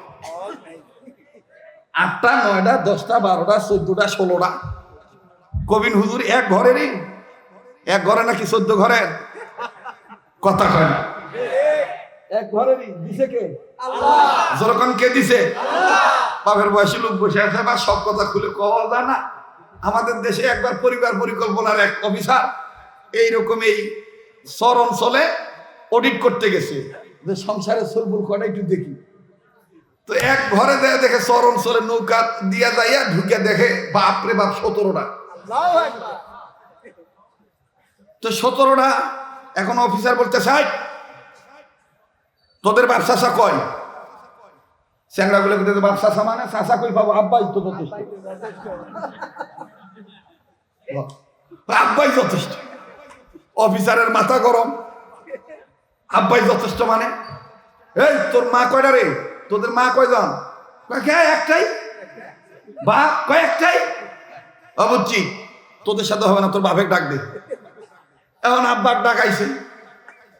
Speaker 1: 8টা 9টা 10টা 12টা 14টা 16টা কবিন হুজুর এক ঘরেরই, এক ঘরে নাকি 14 ঘরের কথা কয় না, এক ঘরেরই দিছে কে? আল্লাহ। যখন কে দিছে? আল্লাহ। বাপের বয়সী লোক বসে আছে বা সব কথা খুলে কওয়া যায় না। আমাদের দেশে একবার পরিবার পরিকল্পনার এক অফিসার এইরকম এই শহর অঞ্চলে অডিট করতে গেছে যে সংসারের সলবুল কটা একটু দেখি, তো এক ঘরে দেয় দেখে শহর অঞ্চলে নৌকা দিয়া যাইয়া ঢুকে দেখে বাপরে বাপ 17টা। তো 17টা এখন অফিসার বলতে চাই তোদের বাপ চাষা কয়? চ্যাংড়া গুলো বাপ চাষা মানে চাষা কই পাবো, আব্বাই তো যথেষ্ট, আব্বাই যথেষ্ট। অফিসারের মাথা গরম, আব্বাই যথেষ্ট মানে। এই তোর মা কয়টা রে? তোদের মা কয়জন? একটাই। বাপ কয়েকটাই। বুঝছি, তোদের সাথে হবে না, তোর বাপের ডাক দে। এখন আব্বার ডাক আইছে,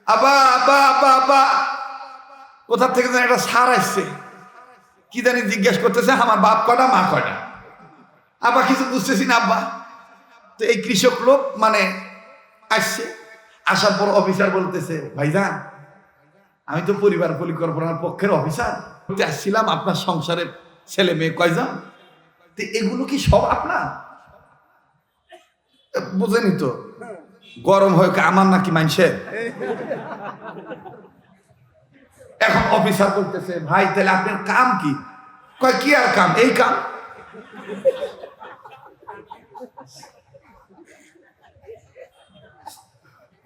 Speaker 1: আব্বা আব্বা আব্বা আব্বা। কোথা থেকে যেন একটা সার আসছে, কি জানি জিজ্ঞেস করতেছে আমার বাপ কয়টা মা কয়টা। আব্বা কিছু বুঝতেছি না আব্বা। তো এই কৃষক লোক মানে আসছে, আসার পর অফিসার বলতেছে, ভাইজান আমি তো পরিবার পরিকল্পনার পক্ষের অফিসার, আসছিলাম আপনার সংসারের ছেলে মেয়ে কয়জন, তো এগুলো কি সব আপনার? বুঝেনি তো, গরম হয়ে আমার নাকি মানুষের। এখন অফিসার বলতেছে, ভাই তাহলে আপনার কাম কি? কয় কি আর কাম, এই কাম।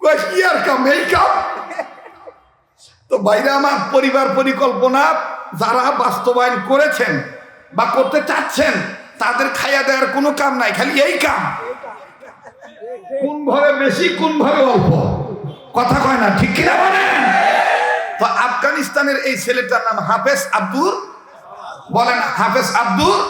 Speaker 1: কয় কি আর কাম, এই কাম। তো বাইরে আমার পরিবার পরিকল্পনা যারা বাস্তবায়ন করেছেন বা করতে চাচ্ছেন তাদের খাইয়া দেওয়ার কোনো কাম নাই, খালি এই কাম। কোন ভাবে বেশি কোন ভাবে অল্প, কথা কয় না, ঠিক কিনা বলেন? তো আফগানিস্তানের এই ছেলেটার নাম হাফেজ আব্দুর, বলেন হাফেজ আব্দুর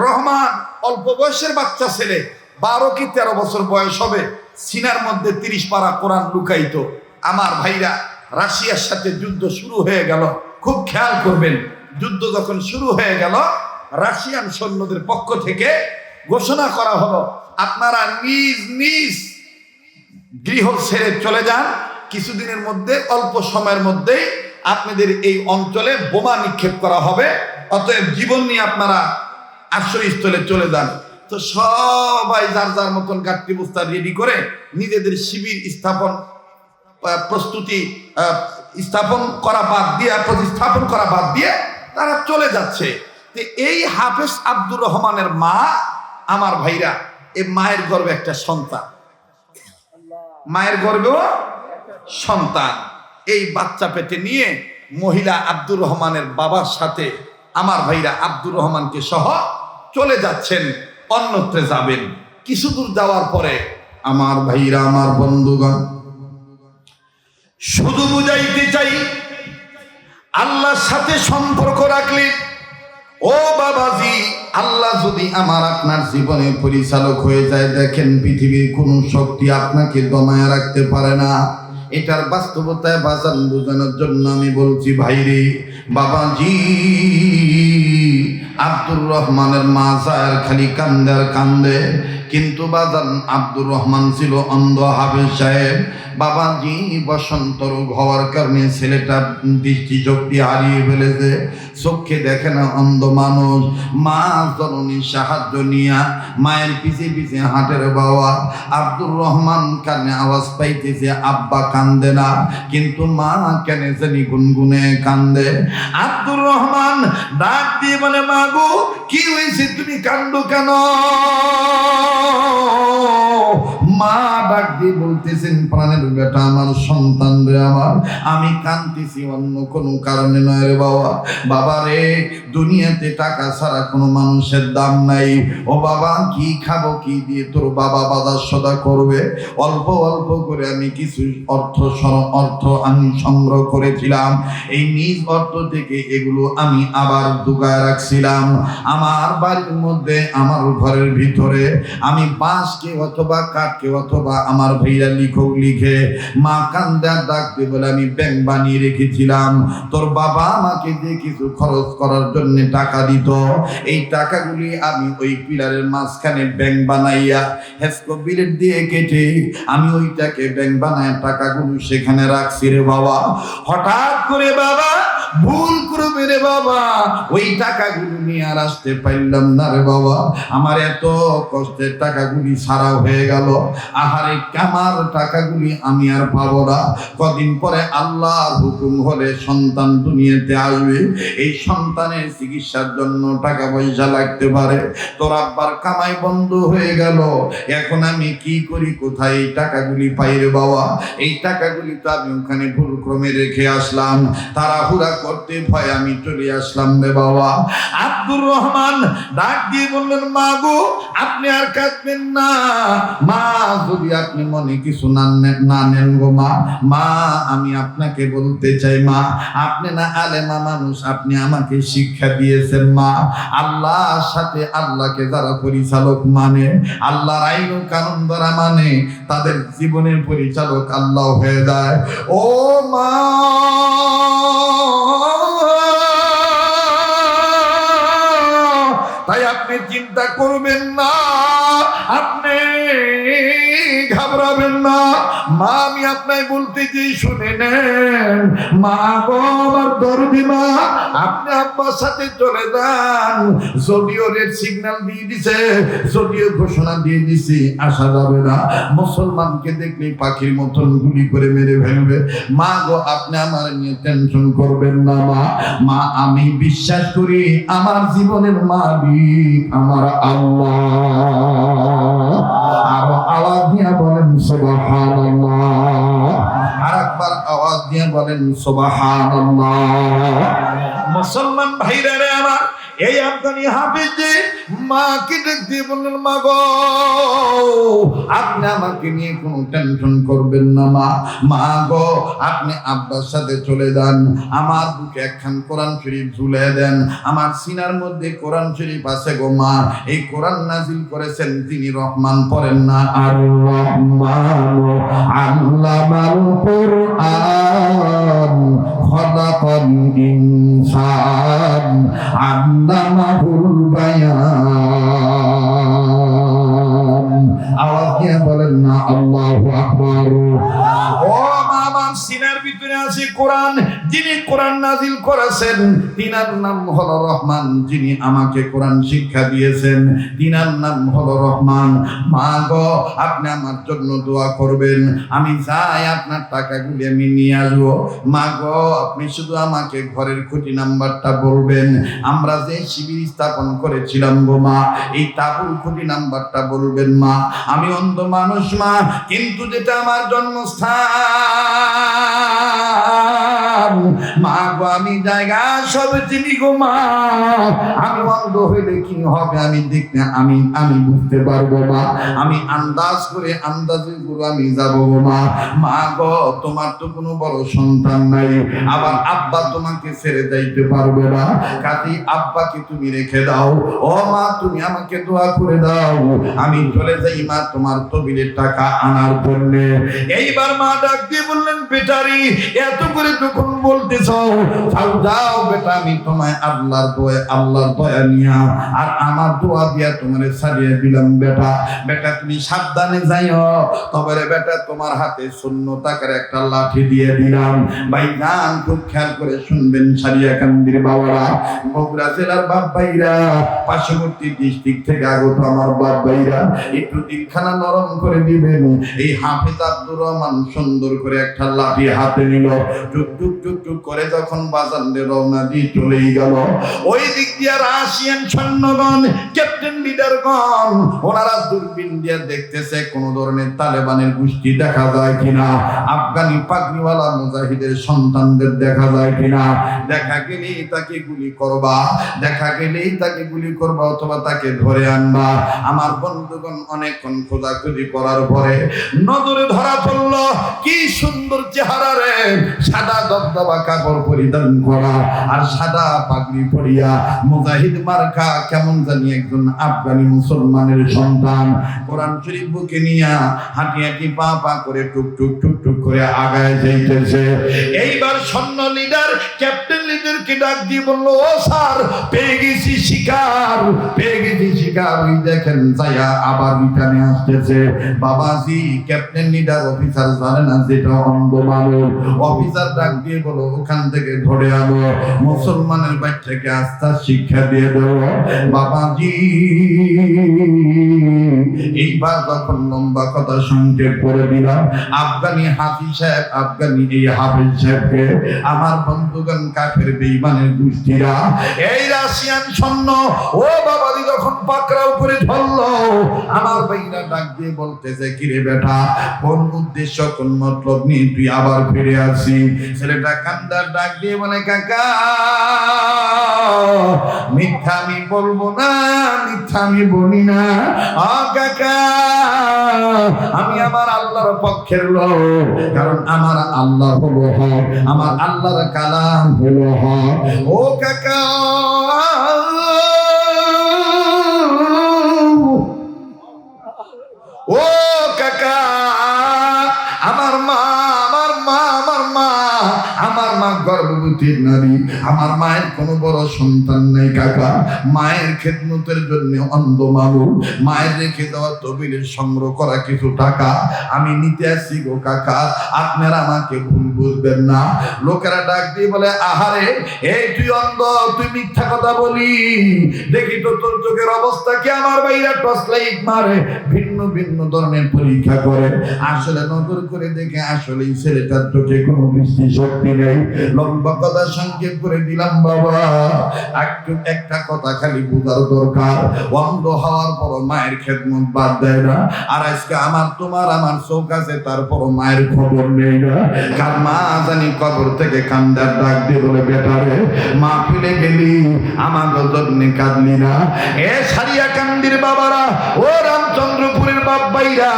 Speaker 1: রহমান। অল্প বয়সের বাচ্চা ছেলে, 12 কি 13 বছর বয়স হবে। সিনার মধ্যে 30 পারা কোরআন লুকাইতো। আমার ভাইরা, রাশিয়ার সাথে যুদ্ধ শুরু হয়ে গেল। খুব খেয়াল করবেন, যুদ্ধ যখন শুরু হয়ে গেল, রাশিয়ান সৈন্যদের পক্ষ থেকে ঘোষণা করা হলো, আপনারা নিজ নিজ গৃহ ছেড়ে চলে যান। কিছুদিনের মধ্যে, অল্প সময়ের মধ্যেই আপনাদের এই অঞ্চলে বোমা নিক্ষেপ করা হবে, অতএব জীবন নিয়ে আপনারা আশ্রয়স্থলে চলে যান। তো সবাই যার যার মতন গাত্রী বস্তা রেডি করে নিজেদের শিবির স্থাপন প্রতিস্থাপন করা বাদ দিয়ে তারা চলে যাচ্ছে। তো এই হাফেজ আব্দুর রহমানের মা, আমার ভাইরা, এই মায়ের গর্ভে একটা সন্তান, মায়ের গর্ভেও সন্তান। এই বাচ্চা পেটে নিয়ে মহিলা আব্দুর রহমানের বাবার সাথে আমার ভাইরা আব্দুর রহমানকে সহ চলে যাচ্ছেন, অন্যত্রে যাবেন। কিছু দূর যাওয়ার পরে আমার ভাইরা, আমার বন্ধুগণ, শুধু বুঝাইতে চাই, আল্লাহর সাথে সম্পর্ক রাখলে, ও বাবাজি, আল্লাহ যদি আমার আপনার জীবনে পরিচালক হয়ে যায়, দেখেন পৃথিবীর কোন শক্তি আপনাকে দমায় রাখতে পারে না। এটার বাস্তবতায় বাজান বোঝানোর জন্য আমি বলছি, ভাইরে বাবাজি, আব্দুর রহমানের মা যায় খালি কান্দে আর কান্দে। কিন্তু বাজান আব্দুর রহমান ছিল অন্ধ হাফেজ সাহেব। বাবাজি বসন্ত রোগ হওয়ার কারণে ছেলেটা দৃষ্টিশক্তি হারিয়ে ফেলেছে, চোখে দেখে না, অন্ধ মানুষ। মা জননীর সাহায্য নিয়া মায়ের পিছে পিছে হাঁটের বাবা। আব্দুর রহমান কানে আওয়াজ পাইতেছে, আব্বা কান্দে না, কিন্তু মা কেন জানি গুনগুনে কান্দে। আব্দুর রহমান ডাক দিয়ে বলে, মা গো কি হয়েছে, তুমি কান্দো কেন? মা ডাক দিয়ে বলতেছেন, প্রাণের বেটা আমার, সন্তান রে আমার, আমি কাঁদতেছি অন্য কোনো কারণে নয় রে বাবা। বাবা রে, দুনিয়াতে টাকা ছাড়া কোনো মানুষের দাম নাই। ও বাবা, কি খাবো, কি দিয়ে তোর বাবা বাজার সদা করবে? অল্প অল্প করে আমি কিছু অর্থ আমি সংগ্রহ করেছিলাম। এই নিজ অর্থ থেকে এগুলো আমি আবার ঢুকায় রাখছিলাম আমার বাড়ির মধ্যে, আমার ঘরের ভিতরে। আমি বাঁশকে অথবা কাঠকে অথবা আমার ভাইরা লিখে মা কান্দা ডাকতে বলে আমি ব্যাংক বানিয়ে রেখেছিলাম। তোর বাবা আমাকে দিয়ে কিছু খরচ করার জন্য টাকা দিত। এই টাকাগুলি আমি ওই পিলারের মাঝখানে ব্যাংক বানাইয়া হেসকো বিলেট দিয়ে কেটে আমি ওইটাকে ব্যাংক বানায় টাকাগুলো সেখানে রাখছি রে বাবা। হঠাৎ করে বাবা ভুল করবে রে বাবা, ওই টাকাগুলো নিয়ে আর আসতে পারলাম না রে বাবা। আমার এত কষ্টের টাকাগুলি সারা হয়ে গেল। আহারে, আমার টাকাগুলি আমি আর পাবো না। কদিন পরে আল্লাহর হুকুম হলে সন্তান দুনিয়াতে আসবে। এই সন্তানের চিকিৎসার জন্য টাকা পয়সা লাগতে পারে। তোর আব্বার কামাই বন্ধ হয়ে গেল। এখন আমি কি করি, কোথায় এই টাকাগুলি পাই রে বাবা? এই টাকাগুলি তো আমি ওখানে ভুলক্রমে রেখে আসলাম। তাড়াহুড়া করতে ভয় আমি চলে আসলাম রে বাবা। আব্দুর রহমান ডাক দিয়ে বললেন, মা গো আপনি আর কাঁদবেন না মা, যদি আপনি মনে কিছু না নেন গো মা। মা আমি আপনাকে বলতে চাই মা, আপনি না আলেমা মানুষ, আপনি আমাকে শিক্ষা দিয়েছেন মা। আল্লাহর সাথে আল্লাহকে যারা পরিচালক মানে, আল্লাহর আইন ও কানুন দ্বারা মানে, তাদের জীবনের পরিচালক আল্লাহ হয়ে যায়। ও মা তাই আপনি চিন্তা করবেন না, আপনি ঘাবড়াবেন না মা। আমি আপনাকে বলতে চাই শুনে নেন মা গো আমার দরদি মা, আপনি আব্বার সাথে চলে যান। যদিও রেড সিগন্যাল দিয়ে দিছে, যদিও ঘোষণা দিয়ে দিছি আসা যাবে না, মুসলমানকে দেখলে পাখির মতন গুলি করে মেরে ফেলবে। মা গো আপনি আমার নিয়ে টেনশন করবেন না মা। মা আমি বিশ্বাস করি আমার জীবনের মালিক আমার আল্লাহ। আরো আওয়াজ দিয়ে বলেন সুবহানাল্লাহ, আরেকবার আওয়াজ দিয়ে বলেন সুবহানাল্লাহ। মুসলমান ভাইরা রে আমার, এই আফগানি হাফেজ যে মাকে ডাক দিয়ে বললেন, মা গো আপনি আমাকে নিয়ে কোনো টেনশন করবেন না মা। মা গো আপনি আব্বার সাথে চলে যান, আমার বুকে একখান কোরআন শরীফ ঝুলে দেন, আমার সিনার মধ্যে কোরআন শরীফ আছে গো মা। এই কোরআন নাজিল করেছেন তিনি রহমান, পড়েন না আর রহমান আল্লামাল কুরআন খলাকাল ইনসান আল্লামাহুল বায়ান। আওয়াজ দিয়ে বলেন না আল্লাহু আকবার। ও আমার সিনার ভিতরে আছে কোরআন, যিনি কোরআন নাজিল করেছেন তিনার নাম হলো রহমান, যিনি আমাকে কোরআন শিক্ষা দিয়েছেন তিনার নাম হলো রহমান। মা গো আপনি আমার জন্য দোয়া করবেন, আমি যাই আপনার টাকাগুলি আমি নিয়ে আসবো। মা গো আপনি শুধু আমাকে ঘরের খুঁটি নাম্বারটা বলবেন, আমরা যে শিবির স্থাপন করেছিলাম গো মা, এই তাবুর খুঁটি নাম্বারটা বলবেন মা। আমি অন্ধ মানুষ মা, কিন্তু যেটা আমার জন্মস্থান মা গো আমি জায়গা সব চিনি গো মা। আমি অন্ধ হইলে কি হবে আমি দেখতে আমি বুঝতে পারবো মা। আমি আন্দাজ করে আন্দাজে গুলো আমি যাবো গো মা। মা গো তোমার তো কোনো বড় সন্তান নাই, আবার আব্বা তোমাকে ছেড়ে যাইতে পারবে না, কাজী আব্বাকে তুমি রেখে দাও। ও মা তুমি আমাকে দোয়া করে দাও, আমি চলে যাই মা তোমার তহবিলের টাকা আনার জন্য। এইবার মা ডাক দিয়ে বললেন, বেটারি এত করে যখন বলতেছ যাও যাও বেটা, আমি তোমায় আল্লাহর দয়া নিয়া আর আমার দোয়া দিয়া তোমারে ছাড়িয়ে দিলাম বেটা। বেটা তুমি সাবধানে যাইও, তবে রে বেটা তোমার হাতে ১৫ টাকার একটা লাঠি দিয়ে দিলাম। ভাই গান খুব খেয়াল করে শুনবেন সারিয়াকান্দির বাবারা, বগুড়া জেলার বাপ ভাইরা, পার্শ্ববর্তী ডিস্ট্রিক্ট থেকে আগত আমার বাপ ভাইরা, একটু দিলখানা নরম করে দিবেন। এই হাফেজ আব্দুর রহমান সুন্দর করে একটা লাঠি হাতে নিল, টুক টুক টুক টুক করে যখন বাজার দিয়ে রওনা দিয়ে চলেই গেল। ওই দিক দিয়ে রাশিয়ান সৈন্যগণ, ক্যাপ্টেন লিডারগণ, ওনারা দূরবীন দিয়ে দেখতেছে কোন ধরনের তালেবানের গোষ্ঠী দেখা যায় কিনা, আফগানি পাগড়িওয়ালা মুজাহিদের সন্তানদের দেখা যায় কিনা। দেখা গেলেই তাকে গুলি করবা, দেখা গেলেই তাকে গুলি করবা অথবা তাকে ধরে আনবা। আমার বন্ধুগণ অনেকক্ষণ খোঁজাখুঁজি করার পরে নজরে ধরা পড়ল, কি সুন্দর চেহারা রে, সাদা দবদবা কাপড় পরিধান করা আর সাদা পাগড়ি পরিয়া মুজাহিদ মার্কা কেমন জানি একজন আফগানি মুসলমানের সন্তান, কোরআন শরীফ বুকে নিয়া হাঁটি হাঁটি পা পা করে টুক টুক টুক টুক করে আগায় যাইতেছে। এইবার সৈন্য লিডার ক্যাপ্টেন লিডারকে ডাক দিয়ে বলল, ও স্যার পেয়ে গেছি শিকার, পেয়ে গেছি শিকার। ওই দেখেন যাইয়া আবার রিটার্নে আসতেছে। বাবাজি ক্যাপ্টেন লিডার অফিসার জানে না যেটা অন্ধ মানুষ। অফিসার ডাক দিয়ে বলো ওখান থেকে ধরে আনো, মুসলমানের বাচ্চাকে আস্থা শিক্ষা দিয়ে দেবো। বাবাজি এইবার যখন লম্বা কথা সংক্ষেপ করে দিলাম, আফগানি হাফিজ সাহেব, আফগানি এই হাফিজ সাহেবকে আমার বন্ধুগণ কাফের তালিবানের গোষ্ঠীরা, এই রাশিয়ান সৈন্য ও বাবাদি যখন পাকড়াও করে ধরলো, আমার ভাইরা ডাক দিয়ে বলতেছে, কিরে বেটা, কোন উদ্দেশ্য কোন মতলব নিয়ে তুই আবার ফিরে আসি? ছেলেটা কান্দার ডাক দিয়ে বলে, কাকা মিথ্যা আমি বলবো না, মিথ্যা আমি বলি না। কাকা আমি আমার আল্লাহর পক্ষের লোক, কারণ আমার আল্লাহ হলো হক, আমার আল্লাহর কালাম হলো হক। ও কাকা ও কাকা, আমার মা গর্ভবতী নারী, আমার মায়ের কোনো বড় সন্তান নেই কাকা। মায়ের খেদমতের জন্য অন্ধ মানুষ, মায়ের রেখে দেওয়া তহবিলের সংগ্রহ করা কিছু টাকা আমি নিতে আসছি গো কাকা, আপনারা আমাকে ভুল বুঝবেন না। লোকেরা ডাক দিয়ে বলে, আহারে এই তুই অন্ধ, তুই মিথ্যা কথা বলি, দেখি তো তোর চোখের অবস্থা কি। আমার ভাইরা টর্চ লাইট মারে, ভিন্ন ভিন্ন ধরনের পরীক্ষা করে, আসলে নজর করে দেখে আসলে ছেলেটার চোখে কোনো দৃষ্টি শক্তি নেই। লম্বা কথা সংক্ষেপ করে দিলাম বাবা, একটা কথা খালি বোঝার দরকার, অন্ধ হওয়ার পর মায়ের খেদমত বাদ দেয় না। আর আজকে আমার তোমার আমার চোখ আছে, তারপর মায়ের খবর নেই না। কার মা জানি কবর থেকে কান্দার ডাক দিয়ে বলে, বেটারে মা ফিরে গেলি, আমার জন্যে কাঁদলি না? এ সারিয়া কান্দির বাবারা, ও রামচন্দ্রপুরের বাপ ভাইরা,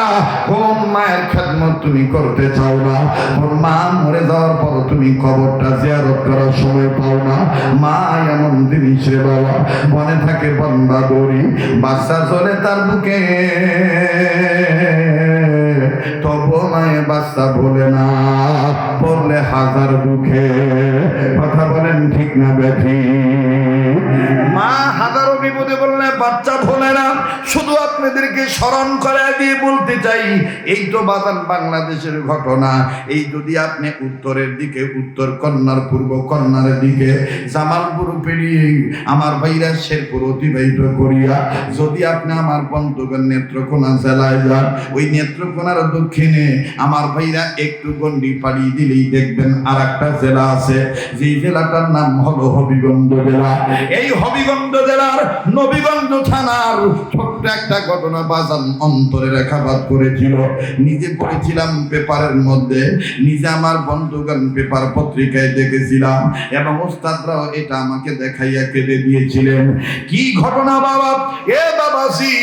Speaker 1: কোন মায়ের খেদমত তুমি করতে চাও না? কোন মা মরে যাওয়ার পর তুমি কবরটা জিয়ারত করার সময় পাও না? মা এমন জিনিস রে বাবা, মনে থাকে বন্দা গরি, বাচ্চা চলে তার বুকে, তবু মায়ে বাচ্চা বলে না, পড়লে হাজার দুঃখে। কথা বলেন ঠিক না ব্যাধি? মা হাজারো বিপদে বললে বাচ্চা ভোলে না। শুধু আপনাদেরকে স্মরণ করে দিয়ে বলতে চাই, এই তো বাদান বাংলাদেশের ঘটনা। এই যদি আপনি উত্তরের দিকে, উত্তর কন্যার, পূর্ব কন্যার দিকে জামালপুর পেরিয়ে আমার ভাইরা শেরপুর অতিবাহিত করিয়া যদি আপনি আমার বন্ধুগণ নেত্রকোনা জেলায় যান, ওই নেত্রকোনার দক্ষিণে আমার ভাইরা একটু গন্ডি পাড়িয়ে দিলেই দেখবেন আর একটা জেলা আছে, যে জেলাটার নাম হলো হবিগঞ্জ জেলা। এই হবিগঞ্জ জেলার নবীগঞ্জ থানার ছোট্ট একটা ঘটনা বাজান অন্তরে রেখাপাত করেছিল। নিজে পড়েছিলাম পেপারের মধ্যে, নিজে আমার বন্ধুগণ পেপার পত্রিকায় দেখেছিলাম, এবং ওস্তাদরাও এটা আমাকে দেখাইয়া কেঁদে দিয়েছিলেন। কি ঘটনা বাবা? এ বাবাজি,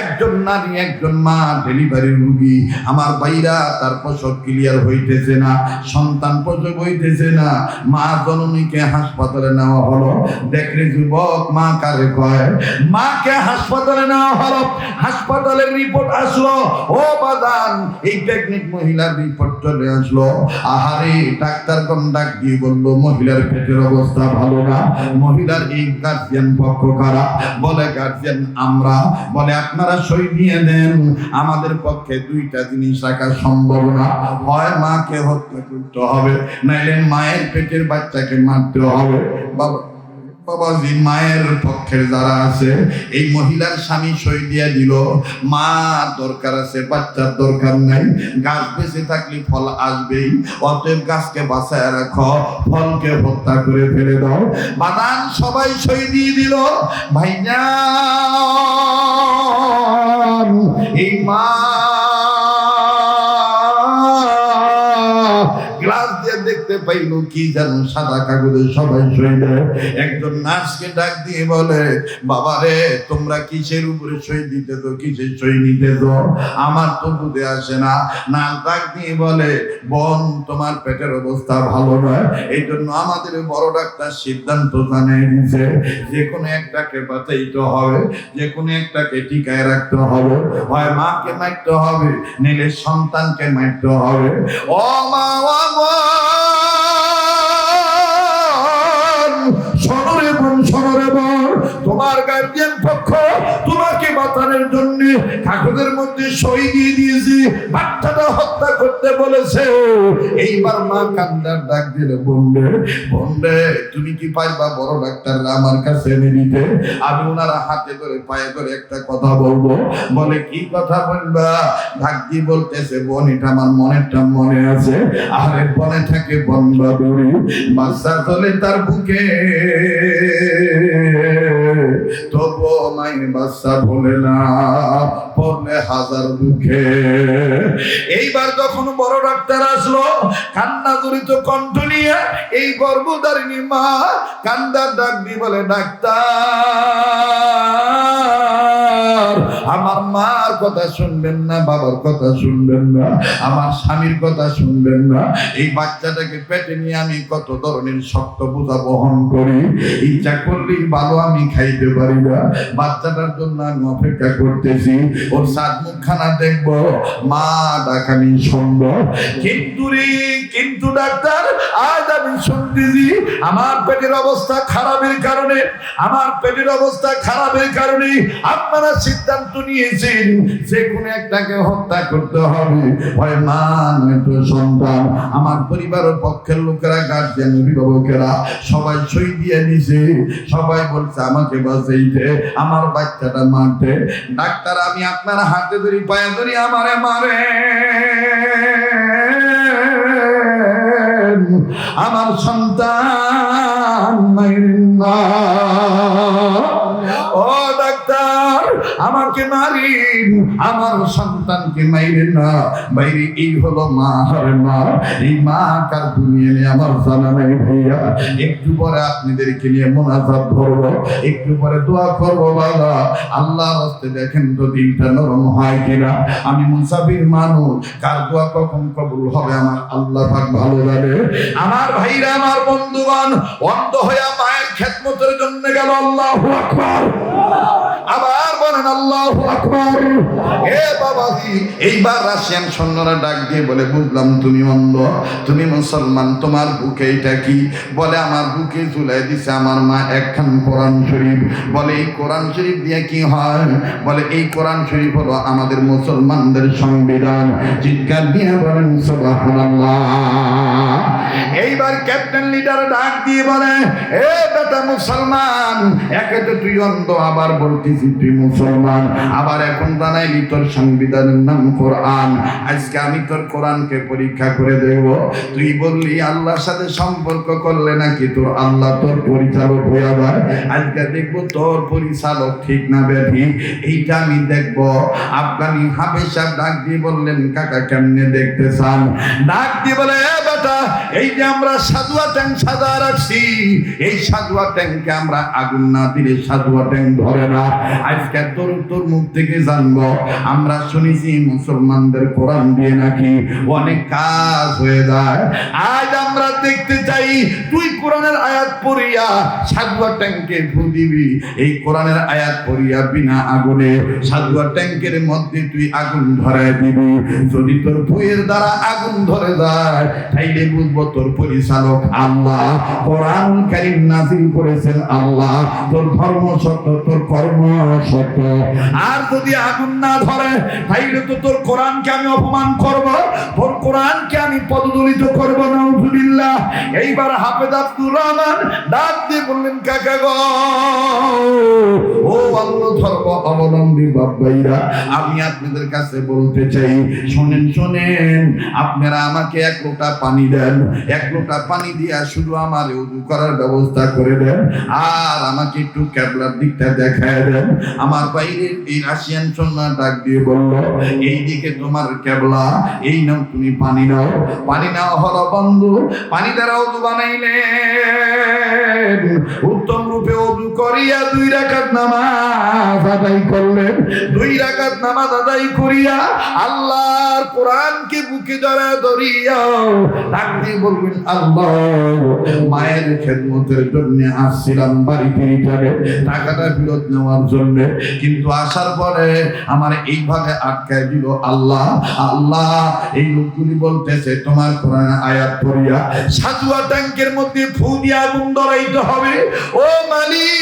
Speaker 1: একজন নারী, একজন মা ডেলিভারি রোগী, আমার ভাইরা তার প্রসব ক্লিয়ার হইতেছে না, সন্তান প্রসব হইতেছে না, মা জননীকে হাসপাতালে নেওয়া হলো। দেখলে যুবক, মা কারে কয়? মাকে হাসপাতালে নেওয়া হলো, হাসপাতালের রিপোর্ট আসলো, ও বাদান এই প্রেগনেন্ট মহিলার রিপোর্ট চলে আসলো। আহারে ডাক্তার কোন ডাক দিয়ে বললো, মহিলার পেটের অবস্থা ভালো না। মহিলার এই গার্জিয়ান পক্ষ কারা? বলে গার্জিয়ান আমরা। বলে আপনারা সই দিয়ে দেন, আমাদের পক্ষে দুইটা জিনিস রাখা সম্ভব না, হয় মাকে হত্যা করতে হবে, নাইলে মায়ের পেটের বাচ্চাকে মারতে হবে। বাবাজি মায়ের পক্ষের যারা আছে, এই মহিলার স্বামী সই দিয়ে দিল, মা দরকার আছে, বাচ্চার দরকার নাই, গাছ বেঁচে থাকলে ফল আসবেই, অতএব গাছকে বাঁচায় রাখো, ফলকে হত্যা করে ফেলে দাও। বাদান সবাই সই দিয়ে দিল। ভাইজান এই মা গ্লাস দিয়ে দেখতে পাইল কি জানো, সাদা কাগজে সবাই সই দেয়। একজন নার্সকে ডাক দিয়ে বলে, বাবা রে তোমরা কিসের উপরে সই দিতেছ, কিসের সই নিতেছ? আমার তো বুঝে আসে না। নার্স ডাক দিয়ে বলে, বোন তোমার পেটের অবস্থা ভালো নয়, এই জন্য আমাদের বড় ডাক্তার সিদ্ধান্ত জানিয়ে দিয়েছে, যে কোনো একটাকে বাঁচাইতে হবে, যে কোনো একটাকে টিকায় রাখতে হবে, হয় মাকে মারতে হবে, নিলে সন্তানকে মারতে হবে। ও মা, তোমার গার্জিয়ান পক্ষ তোমাকে বাঁচানোর জন্য কাগজের মধ্যে সই দিয়ে দিয়েছি, বাচ্চাটা হত্যা করতে বলেছে। এইবার মা কান্দার ডাক দিলে, বোনরে বোনরে তুমি কি পারবা বড় ডাক্তাররা আমার কাছে এনে দিতে? আমি ওনারা হাতে ধরে পায়ে ধরে একটা কথা বলবো। বলে কি কথা বলবা? ডাক দিয়ে বলতেছে, বোন এটা আমার মনেরটা মনে আছে। আরে বনে থাকে বনবা দড়ি, বাচ্চা তোলে তার বুকে, তবু মায়ের বাচ্চা ভোলে না, পড়লে হাজার দুঃখে। এইবার যখন বড় ডাক্তার আসলো, কান্না জড়িত কণ্ঠ নিয়ে এই গর্ভধারিণী মা কান্দার ডাক দিয়ে বলে, ডাক্তার আমার মার কথা শুনবেন না, বাবার কথা শুনবেন না, আমার স্বামীর কথা শুনবেন না। এই বাচ্চাটাকে পেটে নিয়ে আমি কত ধরনের শক্ত বোঝা বহন করি, ইচ্ছা করলেই ভালো আমি খাইতে পারি না। বাচ্চাটার জন্য আমি অপেক্ষা করতেছি, ওর সাত মুখখানা দেখবো, মা ডাকানি সুন্দর। কিন্তু ডাক্তার আজ আমি শুনতেছি আমার পেটের অবস্থা খারাপের কারণে, আপনারা সিদ্ধান্ত নিয়েছেন যে কোনো একটাকে হত্যা করতে হবে, হয় মা নয়তো সন্তান। আমার পরিবারের পক্ষের লোকেরা, গার্জিয়ান, অভিভাবকেরা সবাই সই দিয়ে নিছে, সবাই বলছে আমাকে বাঁচাইতে, আমার বাচ্চাটা মারতে। ডাক্তার আমি আপনার হাতে ধরি পায়ে ধরি, আমারে মারে, আমার সন্তান মাইরেন না। ও ডাক্তার আমাকে মারিন, আমার সন্তানকে মাইরেন না। বাইরে এই হলো মা, হারে মা, এই মা কার দুনিয়া নিয়ে আমার জানা নাই ভাইয়া। একটু পরে আপনাদেরকে নিয়ে মোনাজাত ধরবো, একটু পরে দোয়া করবো। বাবা আল্লাহর রাস্তায় দেখেন তো দিনটা নরম হয় কিনা। আমি মুসাফির মানুষ, কার দোয়া কখন কবুল হবে আমার আল্লাহ পাক ভালো জানে। আমার ভাইরা, আমার বন্ধুগণ, অন্ধ হইয়া মায়ের খেদমতের জন্য গেল। আল্লাহু আকবার, আবার বলেন আল্লাহু আকবার। এ বাবাজি, এইবার রাশিয়ান সৈন্যরা ডাক দিয়ে বলে, বুঝলাম তুমি অন্ধ, তুমি মুসলমান, তোমার বুকে এটা কি? বলে আমার বুকে ঝুলাই দিছে আমার মা একখান কোরআন শরীফ। বলে এই কোরআন শরীফ দিয়ে কি হয়? বলে এই কোরআন শরীফ হলো আমাদের মুসলমানদের সংবিধান। চিৎকার দিয়ে বলেন সুবহানাল্লাহ। এইবার ক্যাপ্টেন লিডার ডাক দিয়ে বলে, এ বেটা মুসলমান, একে তো তুই অন্ধ, আবার বলতেছি তুই মুসলমান, আবার এখন জানাইলি তোর সংবিধানের নাম কোরআন। আজকে আমি তোর কোরআনকে পরীক্ষা করে দেব। তুই বললি আল্লাহর সাথে সম্পর্ক করলে নাকি তোর আল্লাহ তোর পরিচালক হয়ে যায়। আজকে দেখবো তোর পরিচালক ঠিক না বেঠিক, এইটা আমি দেখবো। আফগানি হাফেজ সাহেব ডাক দিয়ে বললেন, কাকা কেমনে দেখতে চান? ডাক দিয়ে বলে, এ বেটা, এই যে আমরা সাধুয়া ট্যাঙ্ক সাজা রাখছি, এই সাধুয়া ট্যাঙ্কে আমরা আগুন না দিলে সাধুয়া ট্যাঙ্ক ধরে না। আজকে তোর মুখ থেকে জানবো, আমরা শুনেছি মুসলমানদের কোরআন দিয়ে নাকি অনেক কাজ হয়ে যায়। আজ আমরা দেখতে চাই তুই কোরআনের আয়াত পড়িয়া সাধুয়া ট্যাঙ্কে ফু দিবি। এই কোরআনের আয়াত পড়িয়া বিনা আগুনে সাধুয়া ট্যাঙ্কের মধ্যে তুই আগুন ধরায় দিবি। যদি তোর ফুয়ের দ্বারা আগুন ধরে যায়, তাইলে বুঝবো তোর পরিচালক আল্লাহ, কোরআন কারীম নাযিল করেছেন আল্লাহ, তোর ধর্ম সত্য, তোর কর্ম সত্য। আর যদি আগুন না ধরে, তাইলে তো তোর কোরআনকে আমি অপমান করব, তোর কোরআনকে আমি পদদলিত করব। নাউযুবিল্লাহ। এইবার হাফেজ আব্দুর রহমান ডাক দিয়ে বললেন, কাকা গো, ও আল্লাহ ধর্ম অবলম্বী বাবাইরা, আমি আপনাদের কাছে বলতে চাই, শোনেন, আপনারা আমাকে এক লোটা পানি দেন, এক লোটা পানি দিয়া শুধু আমার ওযু করার ব্যবস্থা করে দেন, আর আমাকে একটু কেবলার দিকটা দেখায় দেন। আমার বাইরে এই রাশিয়ান সৈন্য ডাক দিয়ে বলল, এই দিকে তোমার কেবলা, এই নাও তুমি পানি নাও। পানি নাও হলো বন্ধু, পানি দ্বারা ওযু বানাইলেন, উত্তম রূপে ওযু করিয়া 2 রাকাত নামাজ আদায় করলেন। 2 রাকাত নামাজ আদায় করিয়া আল্লাহর কোরআনকে বুকে ধরিয়া ডাক দিয়ে বলবেন, আল্লাহ, মায়ের খেদমতের জন্য আসছিলাম বাড়িতে রিটার্নে টাকাটা ফেরত নেওয়ার জন্য, কিন্তু আসার পরে আমার এইভাবে আটকায় দিল। আল্লাহ, এই লোকগুলি বলতেছে তোমার কোরআন আয়াত পড়িয়া সাধুয়া ট্যাঙ্কের মধ্যে ফু দিয়ে আগুন ধরাইতে হবে। ও মালিক,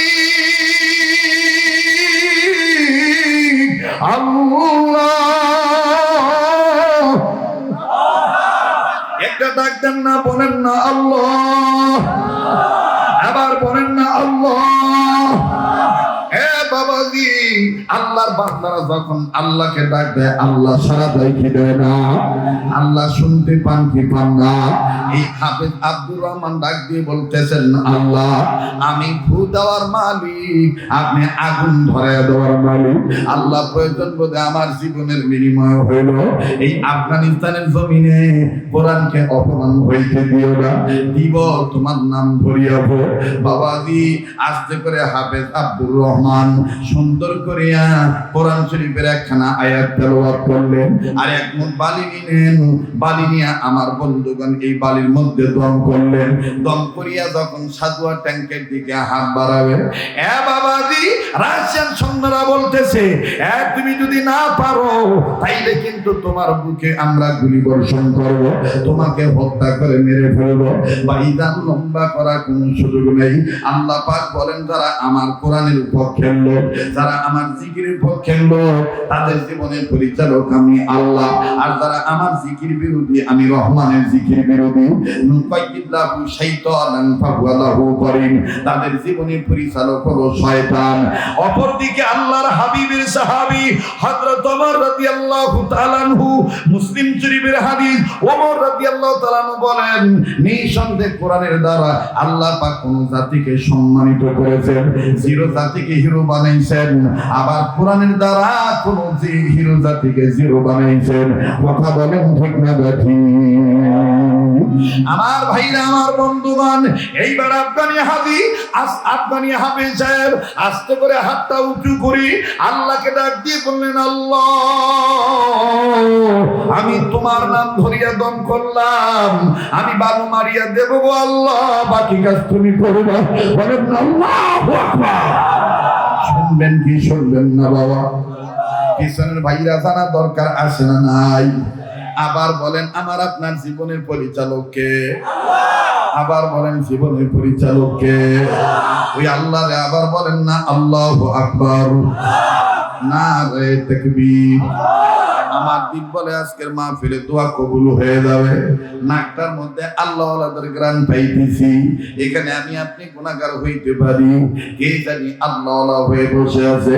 Speaker 1: আল্লাহ। একটা ডাক দেন না, বলেন না আল্লাহ, আবার বলেন না আল্লাহ। হে বাবাজি, আল্লাহর বান্দারা যখন আল্লাহকে ডাক দেয়, আল্লাহ সাড়া দেয় কি দেয় না? আল্লাহ শুনতে পান কি পান না? এই হাফেজ আব্দুর রহমান ডাক দিয়ে বলতেছেন, আল্লাহ আমি ফু দেওয়ার মালিক, আপনি আগুন ধরে দেওয়ার মালিক। আল্লাহ প্রয়োজন বোধে আমার জীবনের বিনিময় হইল এই আফগানিস্তানের জমিনে কোরআনকে অপমান হইতে দিও না, দিব তোমার নাম ধরিয়াব। বাবাজি আস্তে করে হাফেজ আব্দুর রহমান সুন্দর করিয়া কোরআন শরীফের একখানা আয়াত তেলাওয়াত করলেন, আর এক মুঠ বালি নিলেন, বালি নিয়ে আমার বন্ধুগণ এই বালির মধ্যে দম করলেন। দম করিয়া যখন সাদুয়া ট্যাঙ্কের দিকে হাত বাড়াবে, এ বাবাজি রাশিয়ান সৈন্যরা বলতেছে, এ তুমি যদি না পারো তাইলে কিন্তু তোমার বুকে আমরা গুলি বর্ষণ করব, তোমাকে হত্যা করে মেরে ফেলবো। বাইদান লম্বা করা কোনো সুযোগ নেই। আল্লাহ পাক বলেন, যারা আমার কোরআনের পক্ষের লোক, যারা আমার জিকিরের পক্ষের লোক, তাদের জীবনের পরিচালক আমি আল্লাহ। আর যারা আমার জিকির বিরোধী, আমি রহমানের জিকির বিরোধী, নুকাইয়িদুল্লাহু শাইতানান ফাহুয়া লাহু করিন, তাদের জীবনের পরিচালক হলো শয়তান। অপরদিকে আল্লাহর হাবিবের সাহাবী হযরত ওমর রাদিয়াল্লাহু তাআলা আনহু, মুসলিম শরীফের হাদিস, ওমর রাদিয়াল্লাহু তাআলা আনহু বলেন, নিঃসন্দেহে কোরআনের দ্বারা আল্লাহ পাক কোন জাতিকে সম্মানিত করেছেন, জিরো জাতিকে হিরো বানাইছেন, আবার কোরআনের দ্বারা কোন হিরো জাতিকে জিরো বানাইছেন। কথা বলেন ঠিক না বেঠি? আমার ভাইরা, আমার বন্ধুগণ, এইবার আফগানি হাফেজ সাহেব আস্তে করে হাতটা উঁচু করি আল্লাহকে ডাক দিয়ে বললেন, আল্লাহ আমি তোমার নাম ধরিয়া দম করলাম, আমি বালু মারিয়া দেব গো আল্লাহ, বাকি কাজ তুমি করবা। বলেন আল্লাহু আকবার। শুনবেন কি শুনবেন না বাবা? পিছনের ভাইরা জানা দরকার আছে না নাই? আবার বলেন, আমার আপনার জীবনের পরিচালক কে? আবার বলেন, জীবনের পরিচালক কে? ওই আল্লাহ রে। আবার বলেন না আল্লাহু আকবার, নারে তাকবীর। আমার দিন বলে আজকের মাহফিলে দোয়া কবুল হয়ে যাবে। নাকটার মধ্যে আল্লাহ ওয়ালাদের গ্রান পাইতেছি, এখানে আমি আপনি গুনাহগার হইতে পারি, কে জানি আল্লাহ ওয়ালা হয়ে বসে আছে।